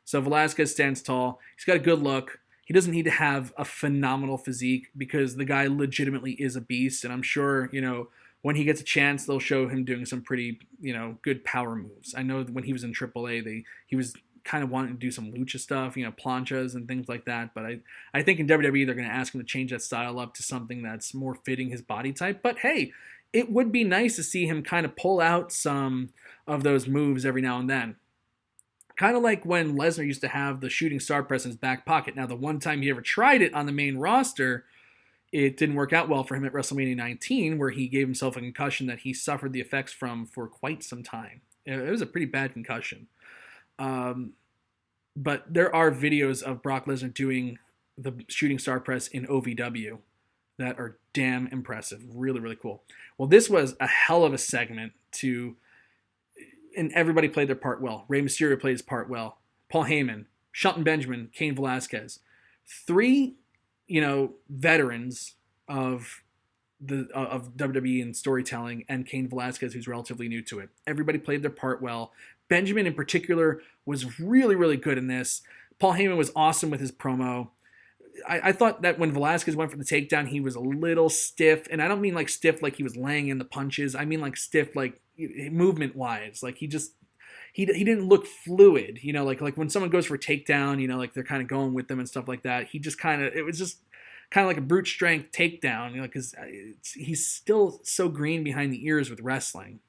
So Velasquez stands tall. He's got a good look. He doesn't need to have a phenomenal physique because the guy legitimately is a beast, and I'm sure, when he gets a chance, they'll show him doing some pretty, good power moves. I know that when he was in AAA, he was kind of wanting to do some lucha stuff, planchas and things like that. But I think in WWE, they're going to ask him to change that style up to something that's more fitting his body type. But hey, it would be nice to see him kind of pull out some of those moves every now and then. Kind of like when Lesnar used to have the shooting star press in his back pocket. Now, the one time he ever tried it on the main roster, it didn't work out well for him at WrestleMania 19, where he gave himself a concussion that he suffered the effects from for quite some time. It was a pretty bad concussion. But but there are videos of Brock Lesnar doing the shooting star press in OVW that are damn impressive. Really, really cool. Well, this was a hell of a segment and everybody played their part well. Rey Mysterio played his part well. Paul Heyman, Shelton Benjamin, Cain Velasquez. 3, veterans of WWE and storytelling, and Cain Velasquez, who's relatively new to it. Everybody played their part well. Benjamin in particular was really, really good in this. Paul Heyman was awesome with his promo. I thought that when Velasquez went for the takedown, he was a little stiff, and I don't mean like stiff like he was laying in the punches. I mean like stiff like movement wise. Like he didn't look fluid, like when someone goes for a takedown, like they're kind of going with them and stuff like that. It was just kind of like a brute strength takedown, because he's still so green behind the ears with wrestling.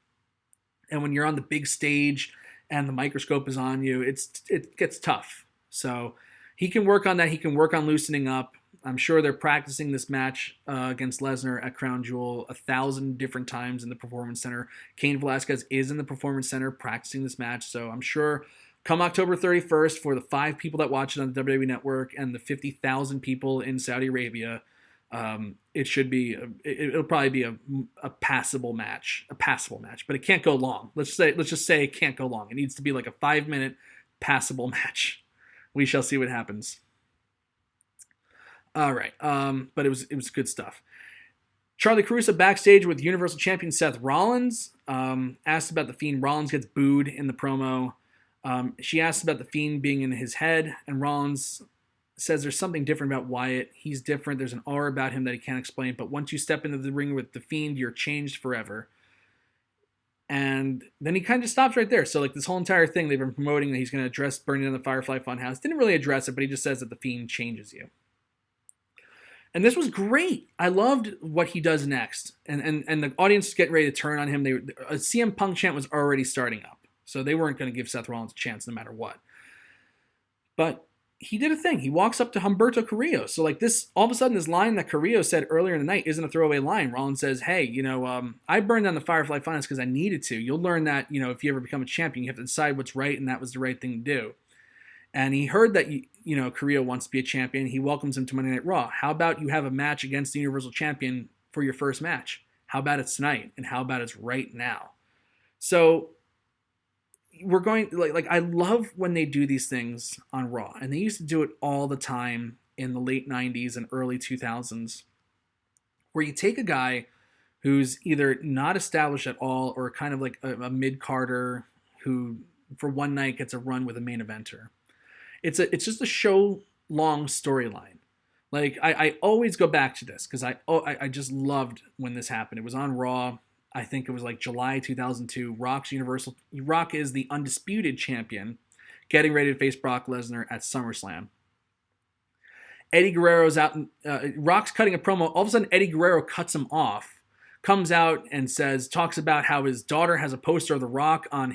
And when you're on the big stage and the microscope is on you, it gets tough. So he can work on that. He can work on loosening up. I'm sure they're practicing this match against Lesnar at Crown Jewel 1,000 different times in the Performance Center. Cain Velasquez is in the Performance Center practicing this match. So I'm sure come October 31st, for the 5 people that watch it on the WWE Network and the 50,000 people in Saudi Arabia, it'll probably be a passable match, but it can't go long. Let's just say it can't go long. It needs to be like a 5-minute passable match. We shall see what happens. All right, but it was good stuff. Charlie Caruso backstage with Universal Champion Seth Rollins. Asked about the Fiend. Rollins gets booed in the promo. She asks about the Fiend being in his head, and Rollins says there's something different about Wyatt. He's different. There's an aura about him that he can't explain, but once you step into the ring with the Fiend, you're changed forever. And then he kind of stops right there. So like this whole entire thing, they've been promoting that he's going to address Burning Down the Firefly Funhouse. Didn't really address it, but he just says that the Fiend changes you. And this was great. I loved what he does next. And the audience is getting ready to turn on him. A CM Punk chant was already starting up. So they weren't going to give Seth Rollins a chance no matter what. But he did a thing. He walks up to Umberto Carrillo. So like this, all of a sudden, this line that Carrillo said earlier in the night isn't a throwaway line. Rollins says, hey, I burned down the Firefly Funhouse because I needed to. You'll learn that, if you ever become a champion, you have to decide what's right, and that was the right thing to do. And he heard that, Carrillo wants to be a champion. He welcomes him to Monday Night Raw. How about you have a match against the Universal Champion for your first match? How about it's tonight? And how about it's right now? So we're going, I love when they do these things on Raw. And they used to do it all the time in the late 90s and early 2000s, where you take a guy who's either not established at all or kind of like a mid-carder who, for one night, gets a run with a main eventer. It's just a show-long storyline. Like, I always go back to this because I just loved when this happened. It was on Raw. I think it was like July 2002. Rock is the undisputed champion, getting ready to face Brock Lesnar at SummerSlam. Eddie Guerrero's out. Rock's cutting a promo. All of a sudden, Eddie Guerrero cuts him off. Comes out and talks about how his daughter has a poster of The Rock on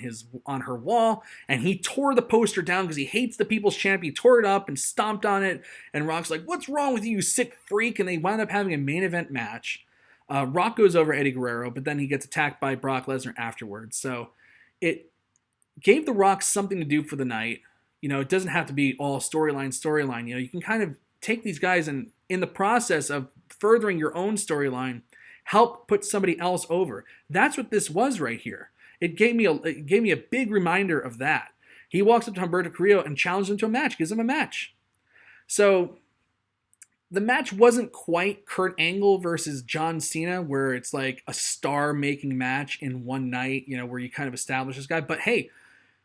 her wall, and he tore the poster down because he hates the People's Champ. He tore it up and stomped on it, and Rock's like, "What's wrong with you, sick freak?" And they wound up having a main event match. Rock goes over Eddie Guerrero, but then he gets attacked by Brock Lesnar afterwards. So it gave The Rock something to do for the night. It doesn't have to be all storyline. You can kind of take these guys and in the process of furthering your own storyline, help put somebody else over. That's what this was right here. It gave me a big reminder of that. He walks up to Umberto Carrillo and challenges him to a match, gives him a match. So the match wasn't quite Kurt Angle versus John Cena, where it's like a star-making match in one night, where you kind of establish this guy. But hey,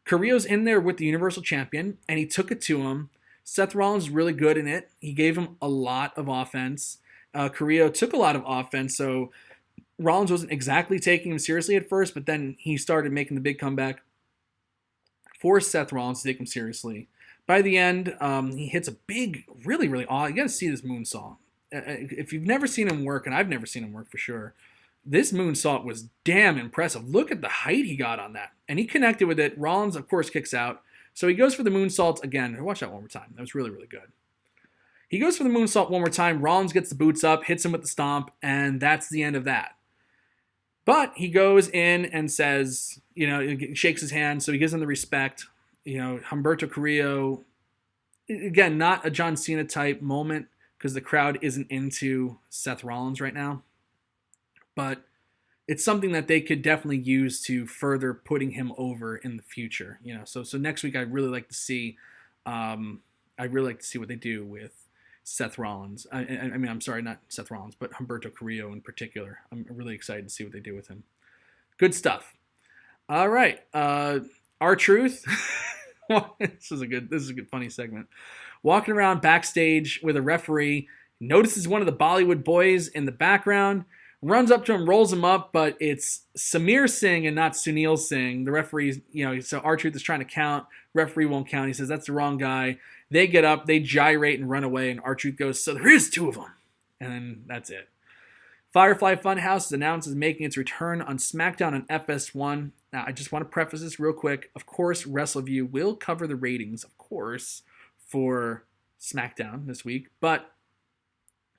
Carrillo's in there with the Universal Champion, and he took it to him. Seth Rollins is really good in it. He gave him a lot of offense. Carrillo took a lot of offense, so Rollins wasn't exactly taking him seriously at first, but then he started making the big comeback, forced Seth Rollins to take him seriously. By the end, he hits a big, really, really odd. You got to see this moonsault. If you've never seen him work, and I've never seen him work for sure, this moonsault was damn impressive. Look at the height he got on that. And he connected with it. Rollins, of course, kicks out. So he goes for the moonsault again. Watch that one more time. That was really, really good. He goes for the moonsault one more time. Rollins gets the boots up, hits him with the stomp, and that's the end of that. But he goes in and says, shakes his hand, so he gives him the respect. Humberto Carrillo again, not a John Cena type moment because the crowd isn't into Seth Rollins right now. But it's something that they could definitely use to further putting him over in the future. So next week I'd really like to see, what they do with Seth Rollins. I'm sorry, not Seth Rollins, but Umberto Carrillo in particular. I'm really excited to see what they do with him. Good stuff. All right, R-Truth. This is a good funny segment. Walking around backstage with a referee, notices one of the Bollywood boys in the background, runs up to him, rolls him up, but it's Samir Singh and not Sunil Singh. The referee, so R-Truth is trying to count. Referee won't count. He says, that's the wrong guy. They get up, they gyrate and run away, and R-Truth goes, so there is two of them. And then that's it. Firefly Funhouse is announced as making its return on SmackDown on FS1. Now, I just want to preface this real quick. Of course, Wrestleview will cover the ratings, of course, for SmackDown this week, but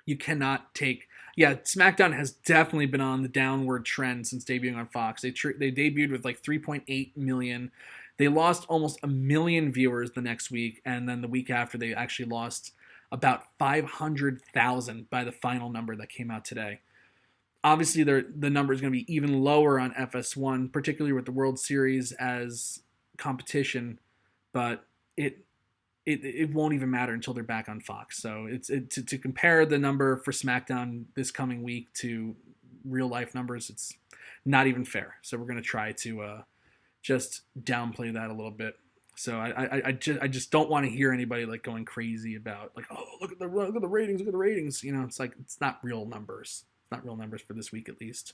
you cannot take... Yeah, SmackDown has definitely been on the downward trend since debuting on Fox. They debuted with like 3.8 million. They lost almost 1 million viewers the next week, and then the week after they actually lost about 500,000 by the final number that came out today. Obviously, the number is going to be even lower on FS1, particularly with the World Series as competition, but it won't even matter until they're back on Fox. So to compare the number for SmackDown this coming week to real life numbers, it's not even fair. So we're going to try to just downplay that a little bit. So I just don't want to hear anybody like going crazy about like, oh, look at the ratings, look at the ratings. It's like, it's not real numbers. It's not real numbers for this week at least.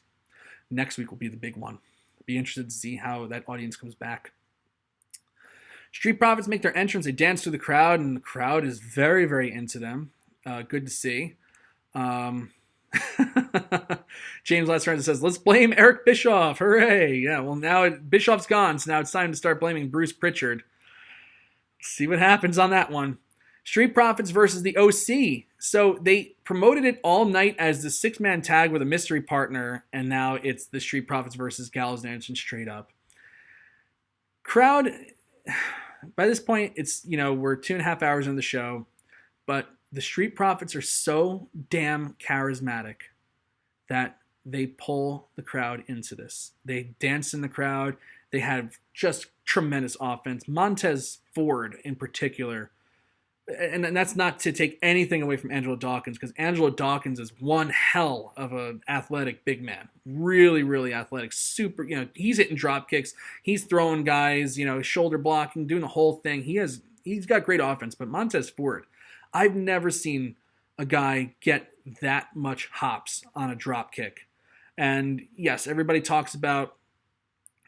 Next week will be the big one. Be interested to see how that audience comes back. Street Profits make their entrance. They dance through the crowd, and the crowd is very, very into them. Good to see. James Lester says, let's blame Eric Bischoff. Hooray. Yeah, well, now Bischoff's gone, so now it's time to start blaming Bruce Pritchard. See what happens on that one. Street Profits versus the OC. So they promoted it all night as the 6-man tag with a mystery partner, and now it's the Street Profits versus Gallows Dancing straight up. Crowd... By this point, it's, we're 2.5 hours into the show, but the Street Profits are so damn charismatic that they pull the crowd into this. They dance in the crowd. They have just tremendous offense. Montez Ford in particular, and that's not to take anything away from Angelo Dawkins, because Angelo Dawkins is one hell of an athletic big man. Really, really athletic. Super, he's hitting drop kicks. He's throwing guys, shoulder blocking, doing the whole thing. He's got great offense, but Montez Ford, I've never seen a guy get that much hops on a drop kick. And yes, everybody talks about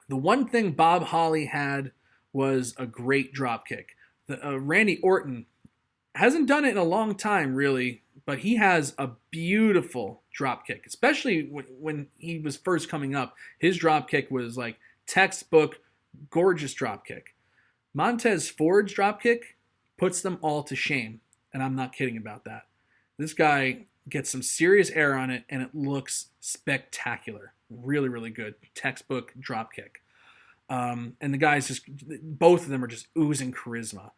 the one thing Bob Holly had was a great drop kick. Randy Orton hasn't done it in a long time, really, but he has a beautiful drop kick, especially when he was first coming up. His drop kick was like textbook, gorgeous drop kick. Montez Ford's drop kick puts them all to shame, and I'm not kidding about that. This guy gets some serious air on it, and it looks spectacular. Really, really good. Textbook drop kick. And the guys both of them are just oozing charisma.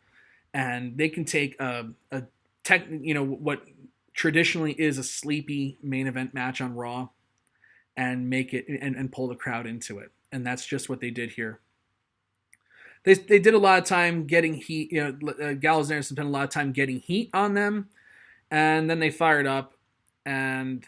And they can take what traditionally is a sleepy main event match on Raw and make it and pull the crowd into it. And that's just what they did here. They did a lot of time getting heat. Gallows and Anderson spent a lot of time getting heat on them, and then they fired up. But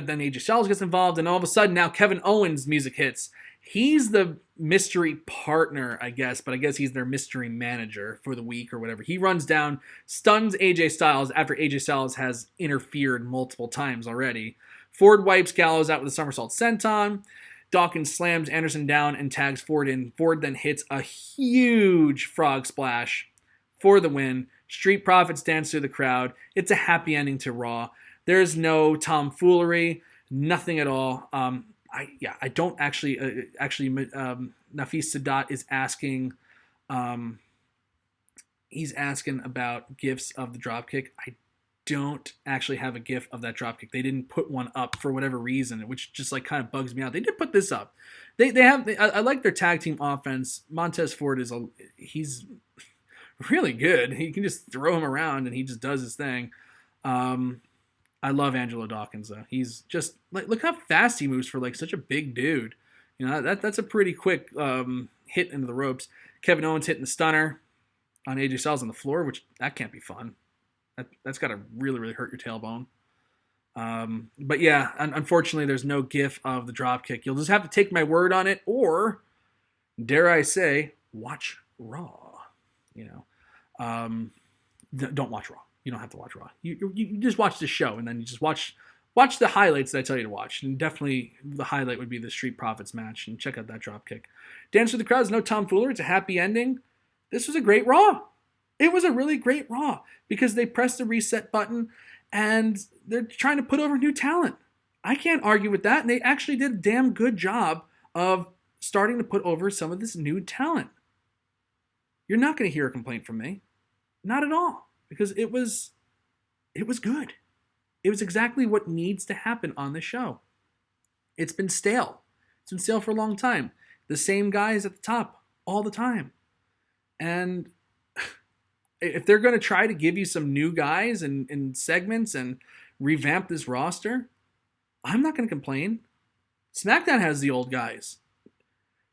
then AJ Styles gets involved, and all of a sudden now Kevin Owens' music hits. He's the mystery partner, I guess, but I guess he's their mystery manager for the week or whatever. He runs down, stuns AJ Styles after AJ Styles has interfered multiple times already. Ford wipes Gallows out with a somersault senton. Dawkins slams Anderson down and tags Ford in. Ford then hits a huge frog splash for the win. Street Profits dance through the crowd. It's a happy ending to Raw. There's no tomfoolery, nothing at all. I don't actually. Nafis Sadat is asking. He's asking about gifs of the dropkick. I don't actually have a gif of that dropkick. They didn't put one up for whatever reason, which just like kind of bugs me out. They did put this up. I like their tag team offense. Montez Ford he's really good. You can just throw him around and he just does his thing. I love Angelo Dawkins though. He's just like, look how fast he moves for like such a big dude. You know, that's a pretty quick hit into the ropes. Kevin Owens hitting the stunner on AJ Styles on the floor, which that can't be fun. That's got to really, really hurt your tailbone. But yeah, unfortunately, there's no GIF of the drop kick. You'll just have to take my word on it, or dare I say, watch Raw. You know, don't watch Raw. You don't have to watch Raw. You just watch the show, and then you just watch the highlights that I tell you to watch. And definitely the highlight would be the Street Profits match, and check out that drop kick. Dance with the Crowd is no tomfoolery. It's a happy ending. This was a great Raw. It was a really great Raw because they pressed the reset button and they're trying to put over new talent. I can't argue with that. And they actually did a damn good job of starting to put over some of this new talent. You're not going to hear a complaint from me. Not at all. Because it was good. It was exactly what needs to happen on the show. It's been stale. It's been stale for a long time. The same guys at the top all the time. And if they're going to try to give you some new guys and segments and revamp this roster, I'm not going to complain. SmackDown has the old guys.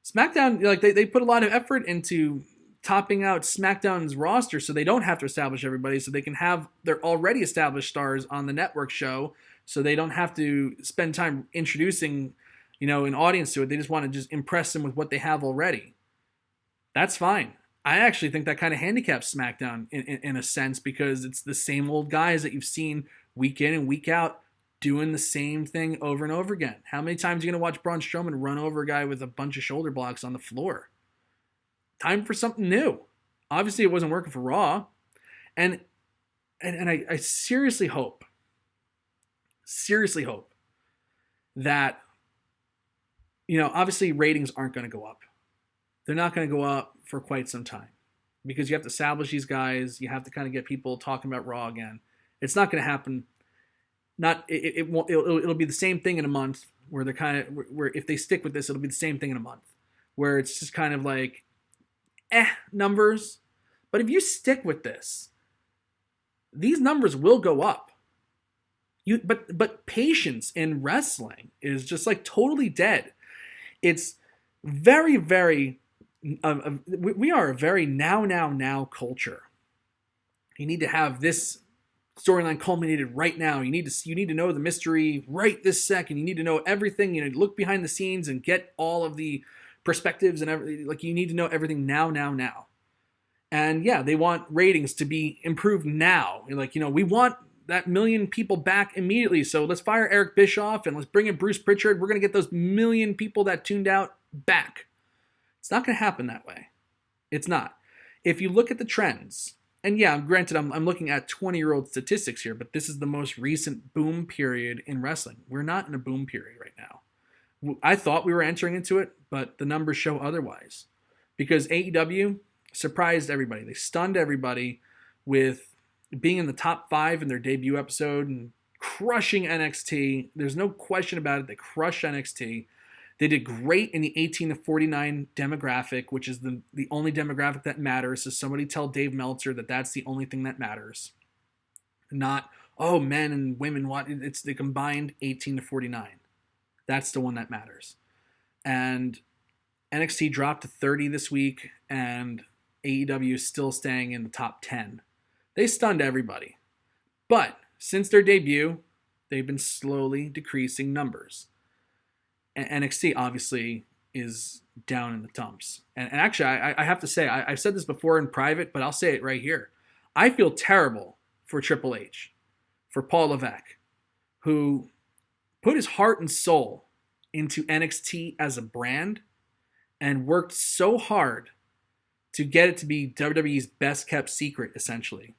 SmackDown, like they put a lot of effort into topping out SmackDown's roster so they don't have to establish everybody, so they can have their already established stars on the network show, so they don't have to spend time introducing, an audience to it. They just want to just impress them with what they have already. That's fine. I actually think that kind of handicaps SmackDown in a sense, because it's the same old guys that you've seen week in and week out doing the same thing over and over again. How many times are you going to watch Braun Strowman run over a guy with a bunch of shoulder blocks on the floor? Time for something new. Obviously, it wasn't working for Raw. And I seriously hope that, obviously ratings aren't going to go up. They're not going to go up for quite some time because you have to establish these guys. You have to kind of get people talking about Raw again. It's not going to happen. It won't. It'll be the same thing in a month where they're kind of where if they stick with this, it'll be the same thing in a month where it's just kind of like numbers. But if you stick with this, these numbers will go up. But patience in wrestling is just like totally dead. It's very, very. We are a very now culture. You need to have this storyline culminated right now. You need to know the mystery right this second. You need to know everything. Look behind the scenes and get all of the perspectives and everything. Like you need to know everything now. And yeah, they want ratings to be improved now. We want that million people back immediately. So let's fire Eric Bischoff and let's bring in Bruce Pritchard. We're going to get those million people that tuned out back. It's not going to happen that way. It's not. If you look at the trends, and yeah, granted, I'm looking at 20-year-old statistics here, but this is the most recent boom period in wrestling. We're not in a boom period right now. I thought we were entering into it, but the numbers show otherwise. Because AEW surprised everybody. They stunned everybody with being in the top 5 in their debut episode and crushing NXT. There's no question about it. They crushed NXT. They did great in the 18 to 49 demographic, which is the only demographic that matters. So somebody tell Dave Meltzer that that's the only thing that matters. Not, men and women, it's the combined 18 to 49. That's the one that matters. And NXT dropped to 30 this week, and AEW is still staying in the top 10. They stunned everybody. But since their debut, they've been slowly decreasing numbers. NXT obviously is down in the dumps. And actually, I have to say, I've said this before in private, but I'll say it right here. I feel terrible for Triple H, for Paul Levesque, who put his heart and soul into NXT as a brand and worked so hard to get it to be WWE's best kept secret, essentially.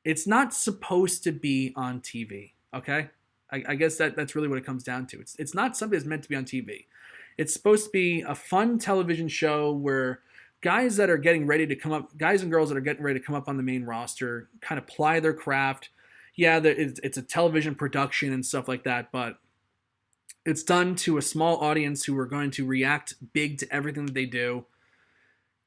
It's not supposed to be on TV, okay? I guess that's really what it comes down to. It's not something that's meant to be on TV. It's supposed to be a fun television show where guys and girls that are getting ready to come up on the main roster kind of ply their craft. Yeah, it's a television production and stuff like that, but it's done to a small audience who are going to react big to everything that they do.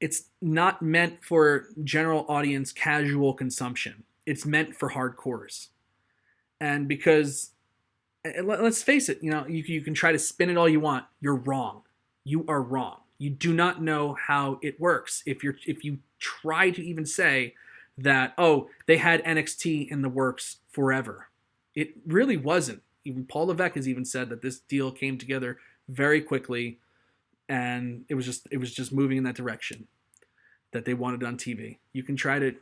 it's not meant for general audience casual consumption. It's meant for hardcores. And because, let's face it, you can try to spin it all you want. You're wrong. You are wrong. You do not know how it works. If you try to even say that, oh, they had NXT in the works forever. It really wasn't. Even Paul Levesque has even said that this deal came together very quickly, and it was just moving in that direction that they wanted on TV. You can try to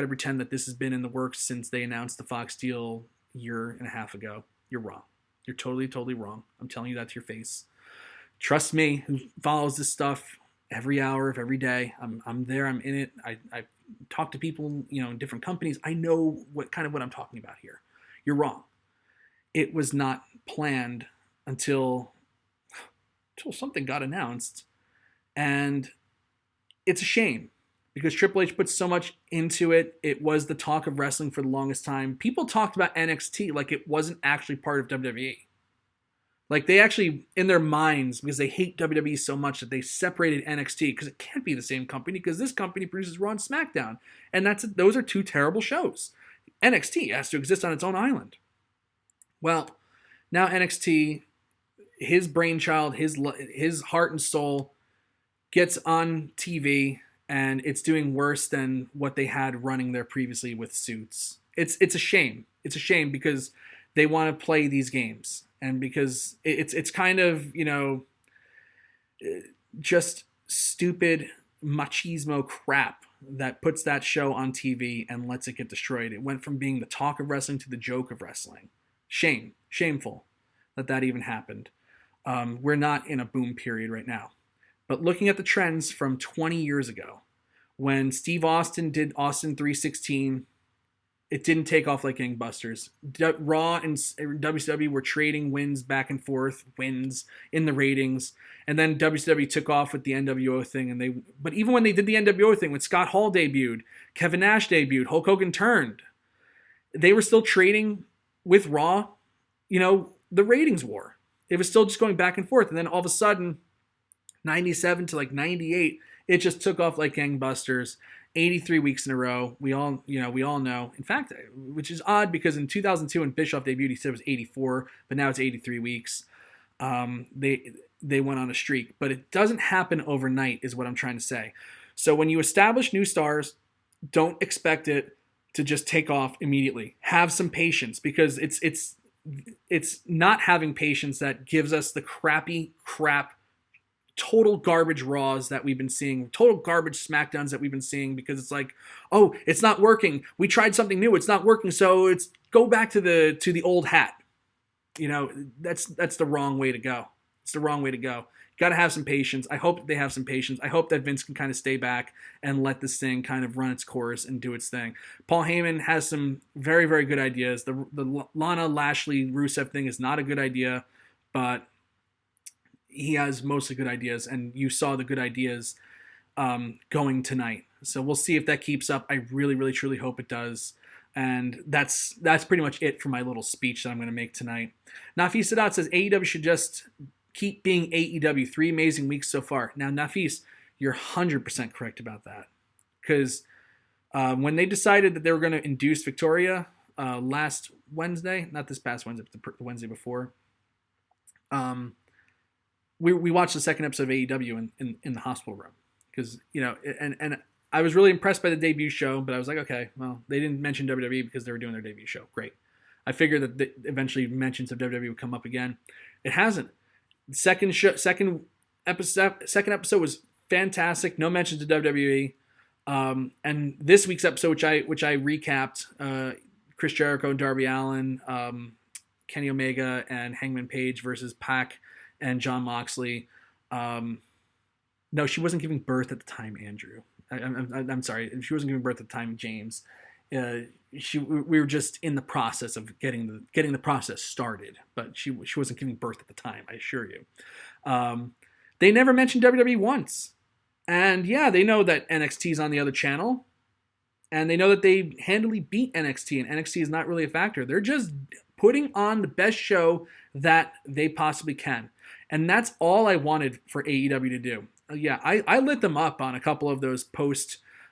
pretend that this has been in the works since they announced the Fox deal a year and a half ago. You're wrong. You're totally, totally wrong. I'm telling you that to your face. Trust me, who follows this stuff every hour of every day. I'm there. I'm in it. I talk to people, in different companies. I know what I'm talking about here. You're wrong. It was not planned until something got announced, and it's a shame because Triple H put so much into it. It was the talk of wrestling for the longest time. People talked about NXT like it wasn't actually part of WWE. Like they actually, in their minds, because they hate WWE so much that they separated NXT because it can't be the same company because this company produces Raw and SmackDown. And those are two terrible shows. NXT has to exist on its own island. Well, now NXT, his brainchild, his heart and soul gets on TV, and it's doing worse than what they had running there previously with Suits. It's a shame. It's a shame because they want to play these games, and because it's kind of, just stupid machismo crap that puts that show on TV and lets it get destroyed. It went from being the talk of wrestling to the joke of wrestling. Shameful that even happened. We're not in a boom period right now. But looking at the trends from 20 years ago, when Steve Austin did Austin 316, it didn't take off like gangbusters. Raw and WCW were trading wins back and forth, wins in the ratings. And then WCW took off with the NWO thing. But even when they did the NWO thing, when Scott Hall debuted, Kevin Nash debuted, Hulk Hogan turned, they were still trading with Raw, the ratings war. It was still just going back and forth. And then all of a sudden, 97 to 98, it just took off like gangbusters. 83 weeks in a row. We all know. In fact, which is odd because in 2002 when Bischoff debuted, he said it was 84, but now it's 83 weeks. They went on a streak, but it doesn't happen overnight is what I'm trying to say. So when you establish new stars, don't expect it to just take off immediately. Have some patience because it's not having patience that gives us the crappy crap, total garbage Raws that we've been seeing, total garbage SmackDowns that we've been seeing, because it's like, oh, it's not working. We tried something new. It's not working. So it's go back to the old hat. That's the wrong way to go. It's the wrong way to go. Got to have some patience. I hope they have some patience. I hope that Vince can kind of stay back and let this thing kind of run its course and do its thing. Paul Heyman has some very, very good ideas. The Lana Lashley Rusev thing is not a good idea, but he has mostly good ideas, and you saw the good ideas going tonight. So we'll see if that keeps up. I really, really, truly hope it does. And that's pretty much it for my little speech that I'm going to make tonight. Nafis Sadat says AEW should just keep being AEW. 3 amazing weeks so far. Now, Nafis, you're 100% correct about that. Because when they decided that they were going to induce Victoria last Wednesday, not this past Wednesday, but the Wednesday before, we watched the second episode of AEW in the hospital room. Because, and I was really impressed by the debut show, but I was like, okay, well, they didn't mention WWE because they were doing their debut show. Great. I figured that eventually mentions of WWE would come up again. It hasn't. The second episode was fantastic. No mentions of WWE. And this week's episode, which I recapped, Chris Jericho and Darby Allin, Kenny Omega and Hangman Page versus Pac and Jon Moxley. No, she wasn't giving birth at the time, Andrew. I'm sorry. She wasn't giving birth at the time, James. We were just in the process of getting the process started, but she wasn't giving birth at the time, I assure you. They never mentioned WWE once. And yeah, they know that NXT is on the other channel, and they know that they handily beat NXT, and NXT is not really a factor. They're just putting on the best show that they possibly can. And that's all I wanted for AEW to do. Yeah, I lit them up on a couple of those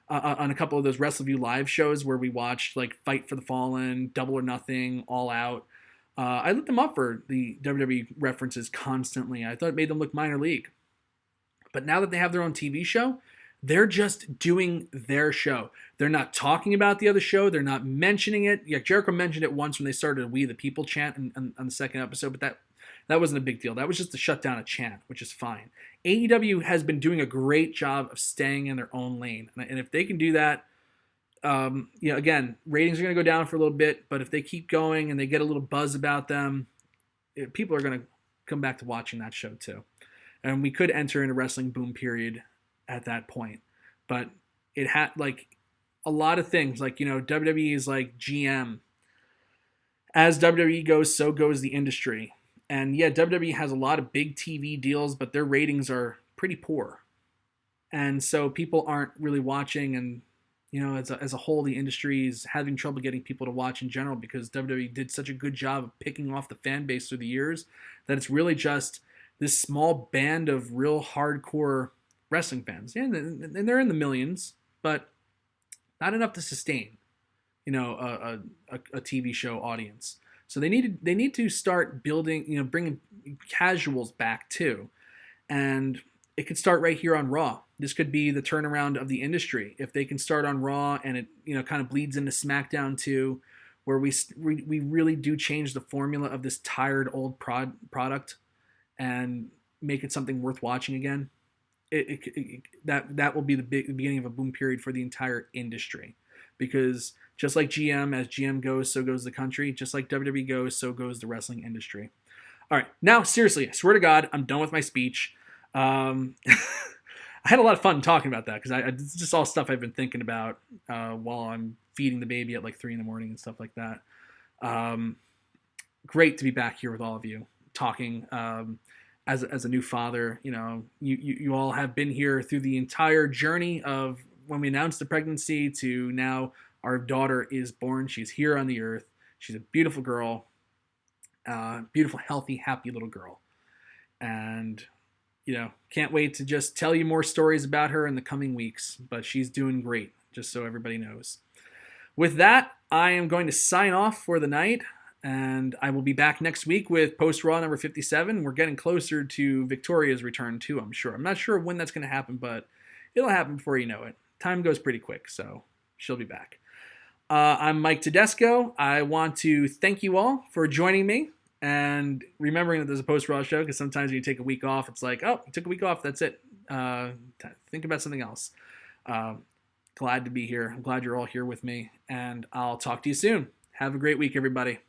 on a couple of those Wrestleview live shows where we watched like Fight for the Fallen, Double or Nothing, All Out. I lit them up for the WWE references constantly. I thought it made them look minor league. But now that they have their own TV show, they're just doing their show. They're not talking about the other show. They're not mentioning it. Yeah, Jericho mentioned it once when they started a We the People chant on the second episode, but that wasn't a big deal. That was just to shut down a chant, which is fine. AEW has been doing a great job of staying in their own lane. And if they can do that, again, ratings are going to go down for a little bit, but if they keep going and they get a little buzz about them, people are going to come back to watching that show too. And we could enter in a wrestling boom period at that point. But it had like a lot of things, like, WWE is like GM. As WWE goes, so goes the industry. And yeah, WWE has a lot of big TV deals, but their ratings are pretty poor. And so people aren't really watching, and as a whole, the industry is having trouble getting people to watch in general because WWE did such a good job of picking off the fan base through the years that it's really just this small band of real hardcore wrestling fans. Yeah, and they're in the millions, but not enough to sustain, a TV show audience. So they need to start building, bringing casuals back too. And it could start right here on Raw. This could be the turnaround of the industry. If they can start on Raw and it, kind of bleeds into SmackDown too, where we really do change the formula of this tired old product and make it something worth watching again. That will be the beginning of a boom period for the entire industry, because just like GM, as GM goes, so goes the country. Just like WWE goes, so goes the wrestling industry. All right, now seriously, I swear to God, I'm done with my speech. I had a lot of fun talking about that because it's just all stuff I've been thinking about while I'm feeding the baby at like 3 a.m. and stuff like that. Great to be back here with all of you talking. As a new father, you all have been here through the entire journey of when we announced the pregnancy to now our daughter is born. She's here on the earth. She's a beautiful girl, beautiful, healthy, happy little girl. And, can't wait to just tell you more stories about her in the coming weeks, but she's doing great, just so everybody knows. With that, I am going to sign off for the night. And I will be back next week with Post Raw number 57. We're getting closer to Victoria's return too, I'm sure. I'm not sure when that's going to happen, but it'll happen before you know it. Time goes pretty quick, so she'll be back. I'm Mike Tedesco. I want to thank you all for joining me and remembering that there's a Post Raw show, because sometimes when you take a week off, it's like, oh, you took a week off, that's it. Think about something else. Glad to be here. I'm glad you're all here with me, and I'll talk to you soon. Have a great week, everybody.